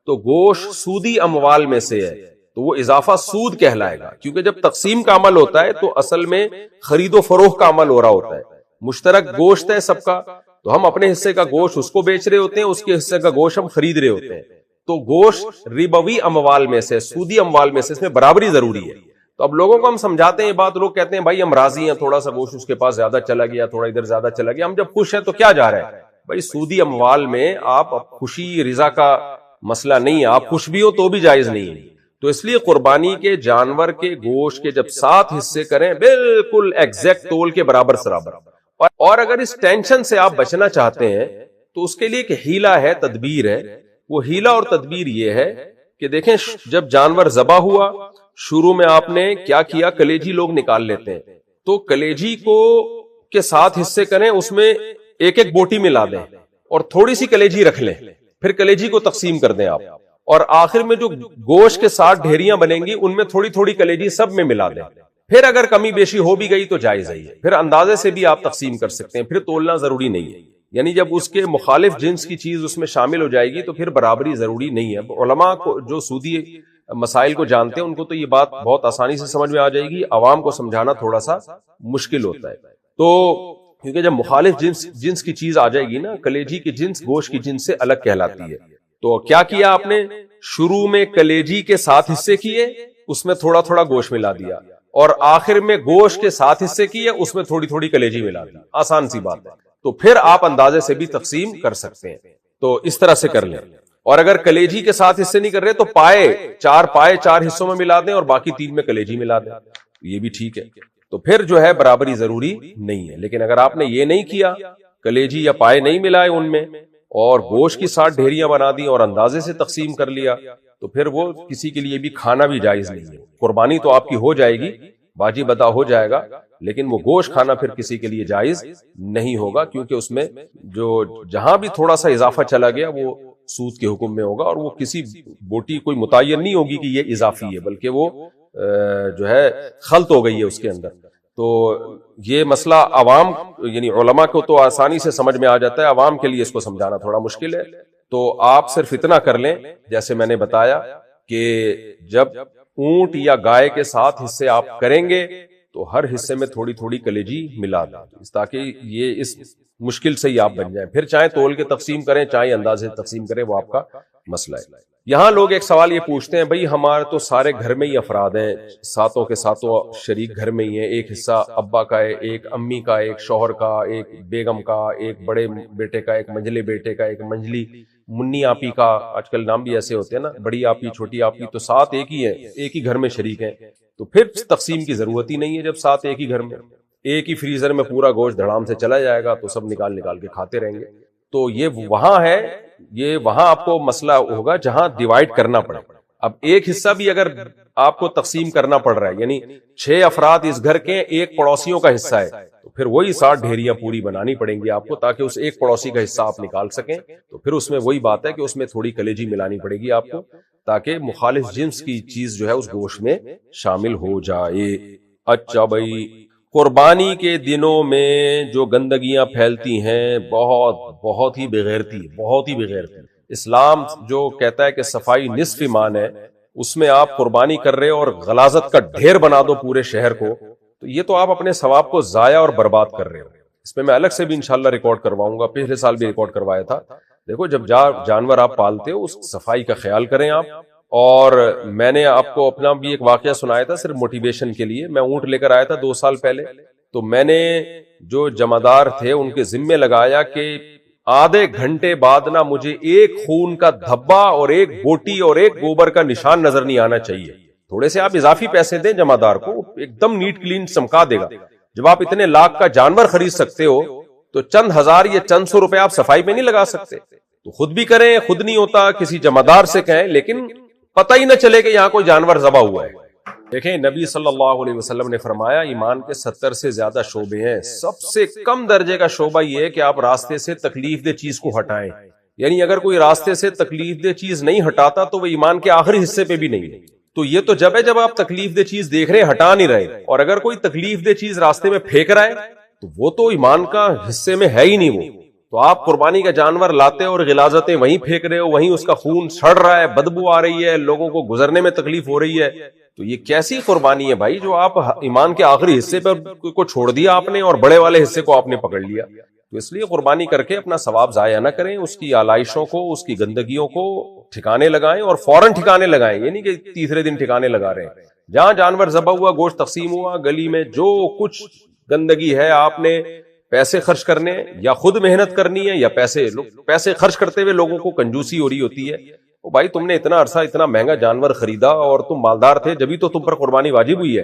A: تو گوشت سودی اموال میں سے ہے، تو وہ اضافہ سود کہلائے گا، کیونکہ جب تقسیم کا عمل ہوتا ہے تو اصل میں خرید و فروخت کا عمل ہو رہا ہوتا ہے، مشترک گوشت ہے سب کا، تو ہم اپنے حصے کا گوشت اس کو بیچ رہے ہوتے ہیں، اس کے حصے کا گوشت ہم خرید رہے ہوتے ہیں۔ تو گوشت ربوی اموال میں سے، سودی اموال میں سے، اس میں برابری ضروری ہے۔ تو اب لوگوں کو ہم سمجھاتے ہیں یہ بات، لوگ کہتے ہیں بھائی ہم راضی ہیں، تھوڑا سا گوشت اس کے پاس زیادہ چلا گیا، تھوڑا ادھر زیادہ چلا گیا، ہم جب خوش ہیں تو کیا جا رہا ہے؟ بھائی سودی اموال میں آپ خوشی رضا کا مسئلہ نہیں ہے، آپ خوش بھی ہو تو بھی جائز نہیں ہے۔ تو اس لیے قربانی کے جانور کے گوشت کے جب 7 حصے کریں، بالکل ایگزیکٹ تول کے برابر سرابر،
B: اور اگر اس ٹینشن سے آپ بچنا چاہتے ہیں تو اس کے لیے ایک ہیلا ہے، تدبیر ہے. وہ ہیلا اور تدبیر یہ ہے کہ دیکھیں جب جانور ذبح ہوا، شروع میں آپ نے کیا کیا، کلیجی لوگ نکال لیتے ہیں، تو کلیجی کو کے 7 حصے کریں، اس میں ایک ایک بوٹی ملا دیں اور تھوڑی سی کلیجی رکھ لیں، پھر کلیجی کو تقسیم کر دیں آپ، اور آخر میں جو گوشت کے 7 ڈھیریاں بنیں گی ان میں تھوڑی تھوڑی کلیجی سب میں ملا دیں. پھر اگر کمی بیشی ہو بھی گئی تو جائز ہے، پھر اندازے سے بھی آپ تقسیم کر سکتے ہیں، پھر تولنا ضروری نہیں ہے. یعنی جب اس کے مخالف جنس کی چیز اس میں شامل ہو جائے گی تو پھر برابری ضروری نہیں ہے. علماء کو جو سودی مسائل کو جانتے ہیں ان کو تو یہ بات بہت آسانی سے سمجھ میں آ جائے گی، عوام کو سمجھانا تھوڑا سا مشکل ہوتا ہے. تو کیونکہ جب مخالف جنس کی چیز آ جائے گی نا، کلیجی کی جنس گوشت کی جنس سے الگ کہلاتی ہے. تو کیا کیا آپ نے، شروع میں کلیجی کے 7 حصے کیے، اس میں تھوڑا تھوڑا گوشت ملا دیا، اور آخر میں گوشت کے 7 حصے کیے، اس میں تھوڑی تھوڑی کلیجی ملا دی. آسان سی بات ہے. تو پھر آپ اندازے سے بھی تقسیم کر سکتے ہیں. تو اس طرح سے کر لیں. اور اگر کلیجی کے 7 حصے نہیں کر رہے تو پائے 4 حصوں میں ملا دیں اور باقی 3 میں کلیجی ملا دیں، یہ بھی ٹھیک ہے. تو پھر جو ہے برابری ضروری نہیں ہے. لیکن اگر آپ نے یہ نہیں کیا، کلیجی یا پائے نہیں ملائے ان میں، اور گوشت کی 7 ڈھیریاں بنا دی اور اندازے سے تقسیم کر لیا، تو پھر وہ کسی کے لیے بھی کھانا بھی جائز نہیں ہے. قربانی تو آپ کی ہو جائے گی، واجب ادا ہو جائے گا، لیکن وہ گوشت کھانا پھر کسی کے لیے جائز نہیں ہوگا، کیونکہ اس میں جو جہاں بھی تھوڑا سا اضافہ چلا گیا وہ سود کے حکم میں ہوگا، اور وہ کسی بوٹی کوئی متعین نہیں ہوگی کہ یہ اضافی ہے، بلکہ وہ جو ہے خلط ہو گئی ہے اس کے اندر. تو یہ مسئلہ عوام یعنی علماء کو تو آسانی سے سمجھ میں آ جاتا ہے، عوام کے لیے اس کو سمجھانا تھوڑا مشکل ہے. تو آپ صرف اتنا کر لیں جیسے میں نے بتایا کہ جب اونٹ یا گائے کے 7 حصے آپ کریں گے تو ہر حصے میں تھوڑی تھوڑی کلیجی ملا دیں، تاکہ یہ اس مشکل سے ہی آپ بن جائیں. پھر چاہے تول کے تقسیم کریں چاہے اندازے تقسیم کریں، وہ آپ کا مسئلہ ہے. یہاں لوگ ایک سوال یہ پوچھتے ہیں، بھئی ہمارے تو سارے گھر میں ہی افراد ہیں، 7 کے 7 شریک گھر میں ہی ہیں، ایک حصہ ابا کا ہے، ایک امی کا، ایک شوہر کا، ایک بیگم کا، ایک بڑے بیٹے کا، ایک منجلے بیٹے کا، ایک منجلی منی آپی کا، آج کل نام بھی ایسے ہوتے ہیں نا، بڑی آپی چھوٹی آپی، تو 7 ایک ہی ہیں، ایک ہی گھر میں شریک ہیں. تو پھر تقسیم کی ضرورت ہی نہیں ہے. جب 7 ایک ہی گھر میں، ایک ہی فریزر میں پورا گوشت دھڑام سے چلا جائے گا تو سب نکال نکال کے کھاتے رہیں گے. تو یہ وہاں ہے، یہ وہاں آپ کو مسئلہ ہوگا جہاں ڈیوائیڈ کرنا پڑے. اب ایک حصہ بھی اگر آپ کو تقسیم کرنا پڑ رہا ہے، یعنی 6 افراد اس گھر کے، ایک پڑوسیوں کا حصہ ہے، تو پھر وہی 7 ڈھیریاں پوری بنانی پڑیں گی آپ کو، تاکہ اس ایک پڑوسی کا حصہ آپ نکال سکیں. تو پھر اس میں وہی بات ہے کہ اس میں تھوڑی کلیجی ملانی پڑے گی آپ کو، تاکہ مخالف جنس کی چیز جو ہے اس گوشت میں شامل ہو جائے. اچھا بھائی، قربانی کے دنوں میں جو گندگیاں پھیلتی ہیں بہت ہی بغیرتی، بہت ہی بغیرتی. اسلام جو کہتا ہے کہ صفائی نصف ایمان ہے، اس میں آپ قربانی کر رہے ہو اور غلاظت کا ڈھیر بنا دو پورے شہر کو، تو یہ تو آپ اپنے ثواب کو ضائع اور برباد کر رہے ہو. اس میں الگ سے بھی انشاءاللہ ریکارڈ کرواؤں گا، پچھلے سال بھی ریکارڈ کروایا تھا. دیکھو جب جانور آپ پالتے ہو اس صفائی کا خیال کریں آپ. اور میں نے آپ کو اپنا بھی ایک واقعہ سنایا تھا صرف موٹیویشن کے لیے. میں اونٹ لے کر آیا تھا 2 سال پہلے، تو میں نے جو جمعدار تھے ان کے ذمے لگایا کہ آدھے گھنٹے بعد نہ مجھے ایک خون کا دھبا اور ایک بوٹی اور ایک گوبر کا نشان نظر نہیں آنا چاہیے. تھوڑے سے آپ اضافی پیسے دیں جمعدار کو، ایک دم نیٹ کلین چمکا دے گا. جب آپ اتنے لاکھ کا جانور خرید سکتے ہو تو چند ہزار یا چند سو روپے آپ صفائی پہ نہیں لگا سکتے؟ تو خود بھی کریں، خود نہیں ہوتا کسی جمعدار سے کہیں، لیکن پتہ ہی نہ چلے کہ یہاں کوئی جانور ذبح ہوا ہے. دیکھیں نبی صلی اللہ علیہ وسلم نے فرمایا ایمان کے 70 سے زیادہ شعبے ہیں، سب سے کم درجے کا شعبہ یہ ہے کہ آپ راستے سے تکلیف دہ چیز کو ہٹائیں. یعنی اگر کوئی راستے سے تکلیف دہ چیز نہیں ہٹاتا تو وہ ایمان کے آخری حصے پہ بھی نہیں ہے. تو یہ تو جب ہے جب آپ تکلیف دہ چیز دیکھ رہے ہیں، ہٹا نہیں رہے. اور اگر کوئی تکلیف دہ چیز راستے میں پھینک رہا ہے تو وہ تو ایمان کا حصے میں ہے ہی نہیں. وہ تو آپ قربانی کا جانور لاتے اور غلاظتیں وہیں پھینک رہے ہو، وہیں اس کا خون سڑ رہا ہے، بدبو آ رہی ہے، لوگوں کو گزرنے میں تکلیف ہو رہی ہے. تو یہ کیسی قربانی ہے بھائی جو آپ ایمان کے آخری حصے پر کو چھوڑ دیا آپ نے اور بڑے والے حصے کو آپ نے پکڑ لیا. تو اس لیے قربانی کر کے اپنا ثواب ضائع نہ کریں، اس کی آلائشوں کو، اس کی گندگیوں کو ٹھکانے لگائیں، اور فوراً ٹھکانے لگائیں. یہ نہیں کہ تیسرے دن ٹھکانے لگا رہے ہیں. جہاں جانور ذبح ہوا، گوشت تقسیم ہوا، گلی میں جو کچھ گندگی ہے آپ نے پیسے خرچ کرنے یا خود محنت کرنی ہے یا پیسے خرچ کرتے ہوئے لوگوں کو کنجوسی ہو رہی ہوتی ہے. بھائی تم نے اتنا عرصہ اتنا مہنگا جانور خریدا اور تم مالدار تھے، جبھی تو تم پر قربانی واجب ہوئی ہے.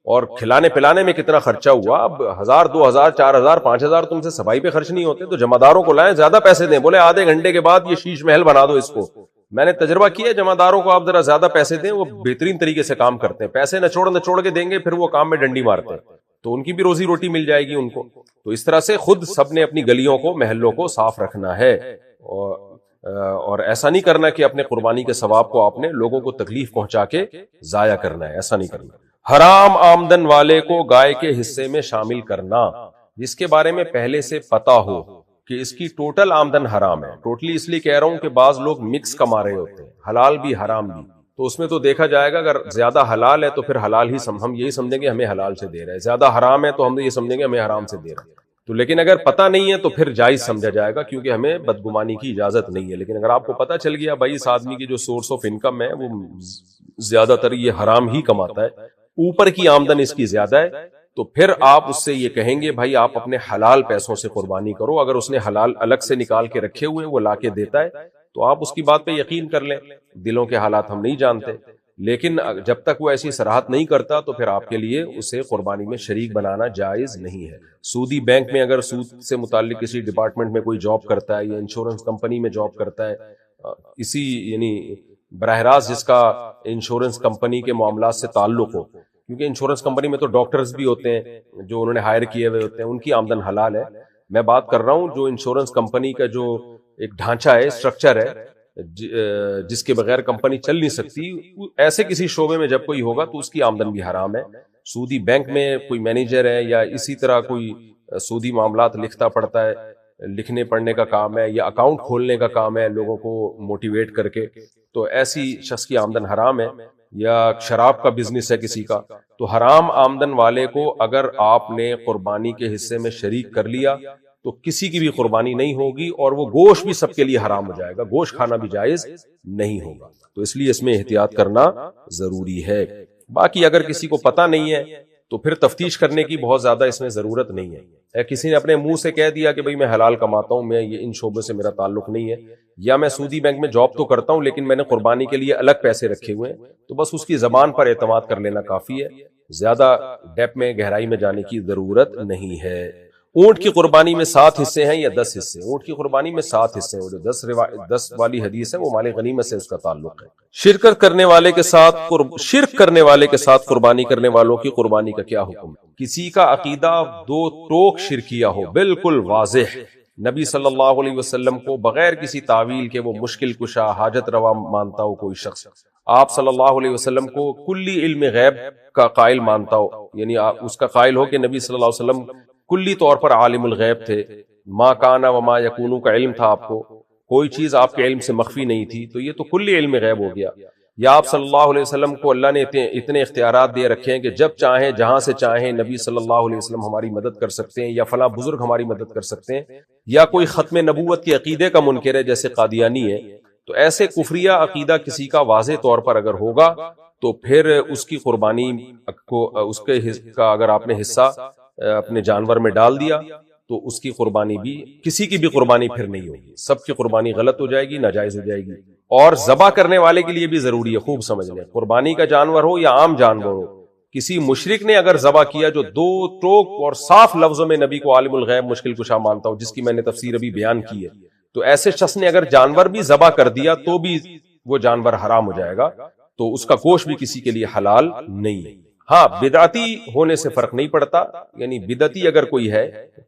B: اور کھلانے پلانے میں کتنا خرچہ ہوا. اب 1000 2000 4000 5000 تم سے صفائی پہ خرچ نہیں ہوتے, تو جمعداروں کو لائیں, زیادہ پیسے دیں, بولے آدھے گھنٹے کے بعد یہ شیش محل بنا دو اس کو. میں نے تجربہ کیا, جمعداروں کو آپ ذرا زیادہ پیسے دیں, وہ بہترین طریقے سے کام کرتے ہیں. پیسے نچوڑ کے دیں گے, پھر وہ کام میں ڈنڈی مارتے ہیں, تو ان کی بھی روزی روٹی مل جائے گی ان کو. تو اس طرح سے خود سب نے اپنی گلیوں کو, محلوں کو صاف رکھنا ہے, اور ایسا نہیں کرنا کہ اپنے قربانی کے ثواب کو آپ نے لوگوں کو تکلیف پہنچا کے ضائع کرنا ہے, ایسا نہیں کرنا. حرام آمدن والے کو گائے کے حصے میں شامل کرنا, جس کے بارے میں پہلے سے پتا ہو کہ اس کی ٹوٹل آمدن حرام ہے. ٹوٹلی اس لیے کہہ رہا ہوں کہ بعض لوگ مکس کما رہے ہوتے ہیں, حلال بھی حرام بھی, تو اس میں تو دیکھا جائے گا اگر زیادہ حلال ہے تو پھر حلال ہی ہم یہی سمجھیں گے ہمیں حلال سے دے رہا ہے, زیادہ حرام ہے تو ہم یہ سمجھیں گے ہمیں حرام سے دے رہا ہے. تو لیکن اگر پتہ نہیں ہے تو پھر جائز سمجھا جائے گا, کیونکہ ہمیں بدگمانی کی اجازت نہیں ہے. لیکن اگر آپ کو پتہ چل گیا بھائی اس آدمی کی جو سورس آف انکم ہے وہ زیادہ تر یہ حرام ہی کماتا ہے, اوپر کی آمدن اس کی زیادہ ہے, تو پھر آپ اس سے یہ کہیں گے بھائی آپ اپنے حلال پیسوں سے قربانی کرو. اگر اس نے حلال الگ سے نکال کے رکھے ہوئے وہ لا کے دیتا ہے تو آپ اس کی بات پہ یقین کر لیں. دلوں کے حالات ہم نہیں جانتے, لیکن جب تک وہ ایسی صراحت نہیں کرتا تو پھر آپ کے لیے اسے قربانی میں شریک بنانا جائز نہیں ہے. سودی بینک میں اگر سود سے متعلق کسی ڈپارٹمنٹ میں کوئی جاب کرتا ہے یا انشورنس کمپنی میں جاب کرتا ہے, اسی یعنی براہ راست جس کا انشورنس کمپنی کے معاملات سے تعلق ہو, کیونکہ انشورنس کمپنی میں تو ڈاکٹرز بھی ہوتے ہیں جو انہوں نے ہائر کیے ہوئے ہوتے ہیں, ان کی آمدن حلال ہے. میں بات کر رہا ہوں جو انشورنس کمپنی کا جو ایک ڈھانچہ ہے, اسٹرکچر ہے, جس کے بغیر کمپنی چل نہیں سکتی, ایسے کسی شعبے میں جب کوئی ہوگا تو اس کی آمدن بھی حرام ہے. سودی بینک میں کوئی مینیجر ہے یا اسی طرح کوئی سودی معاملات لکھتا پڑھتا ہے, لکھنے پڑھنے کا کام ہے یا اکاؤنٹ کھولنے کا کام ہے لوگوں کو موٹیویٹ کر کے, تو ایسی شخص کی آمدن حرام ہے. یا شراب کا بزنس ہے کسی کا, تو حرام آمدن والے کو اگر آپ نے قربانی کے حصے میں شریک کر لیا تو کسی کی بھی قربانی نہیں ہوگی, اور وہ گوشت بھی سب کے لیے حرام ہو جائے گا, گوشت کھانا بھی جائز نہیں ہوگا. تو اس لیے اس میں احتیاط کرنا ضروری ہے. باقی اگر کسی کو پتہ نہیں ہے تو پھر تفتیش کرنے کی بہت زیادہ اس میں ضرورت نہیں ہے. کسی نے اپنے منہ سے کہہ دیا کہ بھئی میں حلال کماتا ہوں, میں یہ ان شعبے سے میرا تعلق نہیں ہے, یا میں سودی بینک میں جاب تو کرتا ہوں لیکن میں نے قربانی کے لیے الگ پیسے رکھے ہوئے ہیں, تو بس اس کی زبان پر اعتماد کر لینا کافی ہے, زیادہ ڈیپ میں گہرائی میں جانے کی ضرورت نہیں ہے. اونٹ کی قربانی میں 7 حصے ہیں یا 10 حصے؟ اونٹ کی قربانی میں 7 حصے ہیں, جو 10 والی حدیث ہے وہ مال غنیمت سے اس کا تعلق ہے. شرک کرنے والے کے ساتھ قربانی کرنے والوں کی قربانی کا کیا حکم ہے؟ کسی کا عقیدہ 2 ٹوک شرکیہ ہو, بالکل واضح, نبی صلی اللہ علیہ وسلم کو بغیر کسی تعویل کے وہ مشکل کشا حاجت روا مانتا ہو کوئی شخص, آپ صلی اللہ علیہ وسلم کو کلی علم غیب کا قائل مانتا ہو, یعنی اس کا قائل ہو کہ نبی صلی اللہ علیہ وسلم کلی طور پر عالم الغیب تھے, ما کانا وما یکونو کا علم تھا آپ کو, کوئی چیز آپ کے علم سے مخفی نہیں تھی, تو یہ تو کلی علم غیب ہو گیا. یا آپ صلی اللہ علیہ وسلم کو اللہ نے اتنے اختیارات دے رکھے ہیں کہ جب چاہیں جہاں سے چاہیں نبی صلی اللہ علیہ وسلم ہماری مدد کر سکتے ہیں, یا فلاں بزرگ ہماری مدد کر سکتے ہیں, یا کوئی ختم نبوت کے عقیدے کا منکر ہے جیسے قادیانی ہے, تو ایسے کفریہ عقیدہ کسی کا واضح طور پر اگر ہوگا تو پھر اس کی قربانی کو, اس کے کا اگر آپ نے حصہ اپنے جانور میں ڈال دیا تو اس کی قربانی بھی, کسی کی بھی قربانی پھر نہیں ہوگی, سب کی قربانی غلط ہو جائے گی, ناجائز ہو جائے گی. اور ذبح کرنے والے کے لیے بھی ضروری ہے, خوب سمجھ لیں, قربانی کا جانور ہو یا عام جانور ہو, کسی مشرک نے اگر ذبح کیا جو 2 ٹوک اور صاف لفظوں میں نبی کو عالم الغیب مشکل کشا مانتا ہو, جس کی میں نے تفسیر ابھی بیان کی ہے, تو ایسے شخص نے اگر جانور بھی ذبح کر دیا تو بھی وہ جانور حرام ہو جائے گا, تو اس کا گوشت بھی کسی کے لیے حلال نہیں ہے. ہاں, بدعتی ہونے سے فرق نہیں پڑتا, یعنی بدعتی اگر کوئی ہے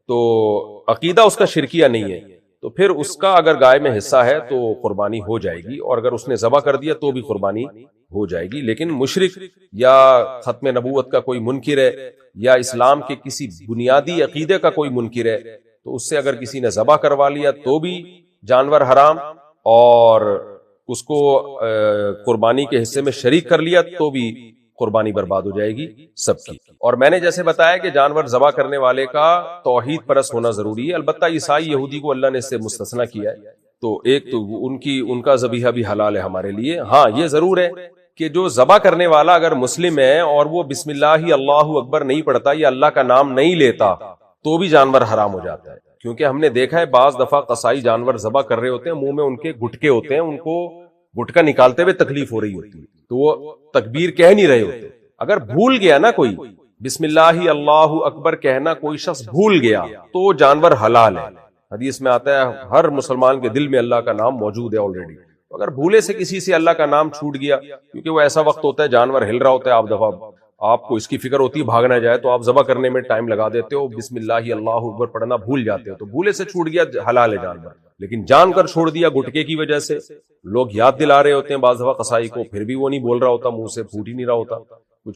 B: تو عقیدہ اس کا شرکیہ نہیں ہے, تو پھر اس کا اگر گائے میں حصہ ہے تو قربانی ہو جائے گی, اور اگر اس نے ذبح کر دیا تو بھی قربانی ہو جائے گی. لیکن مشرک یا ختم نبوت کا کوئی منکر ہے, یا اسلام کے کسی بنیادی عقیدے کا کوئی منکر ہے, تو اس سے اگر کسی نے ذبح کروا لیا تو بھی جانور حرام, اور اس کو قربانی کے حصے میں شریک کر لیا تو بھی قربانی برباد ہو جائے گی سب کی. اور میں نے جیسے بتایا کہ جانور ذبح کرنے والے کا توحید پرست ہونا ضروری ہے. البتہ عیسائی یہودی کو اللہ نے اس سے مستثنیٰ کیا ہے, تو ایک تو ان کا ذبیحہ بھی حلال ہے ہمارے لیے. ہاں, یہ ضرور ہے کہ جو ذبح کرنے والا اگر مسلم ہے اور وہ بسم اللہ اللہ اکبر نہیں پڑھتا یا اللہ کا نام نہیں لیتا تو بھی جانور حرام ہو جاتا ہے. کیونکہ ہم نے دیکھا ہے بعض دفعہ قصائی جانور ذبح کر رہے ہوتے ہیں, منہ میں ان کے گٹکے ہوتے ہیں, ان کو گٹکا نکالتے ہوئے تکلیف ہو رہی ہوتی ہے, تو وہ تکبیر کہہ نہیں رہے ہوتے. اگر بھول گیا نا کوئی بسم اللہ اللہ اکبر کہنا کوئی شخص بھول گیا تو وہ جانور حلال ہے. حدیث میں آتا ہے ہر مسلمان کے دل میں اللہ کا نام موجود ہے آلریڈی. اگر بھولے سے کسی سے اللہ کا نام چھوٹ گیا، کیونکہ وہ ایسا وقت ہوتا ہے جانور ہل رہا ہوتا ہے، آپ دفعہ آپ کو اس کی فکر ہوتی ہے بھاگ نہ جائے، تو آپ ذبح کرنے میں ٹائم لگا دیتے ہو، بسم اللہ اللہ اکبر پڑھنا بھول جاتے ہو، تو بھولے سے چھوٹ گیا حلال ہے جانور. لیکن جان کر چھوڑ دیا گٹکے کی وجہ سے، لوگ یاد دلا رہے ہوتے ہیں بعض دفعہ قصائی کو، پھر بھی وہ نہیں بول رہا ہوتا، منہ سے پھوٹ ہی نہیں رہا ہوتا،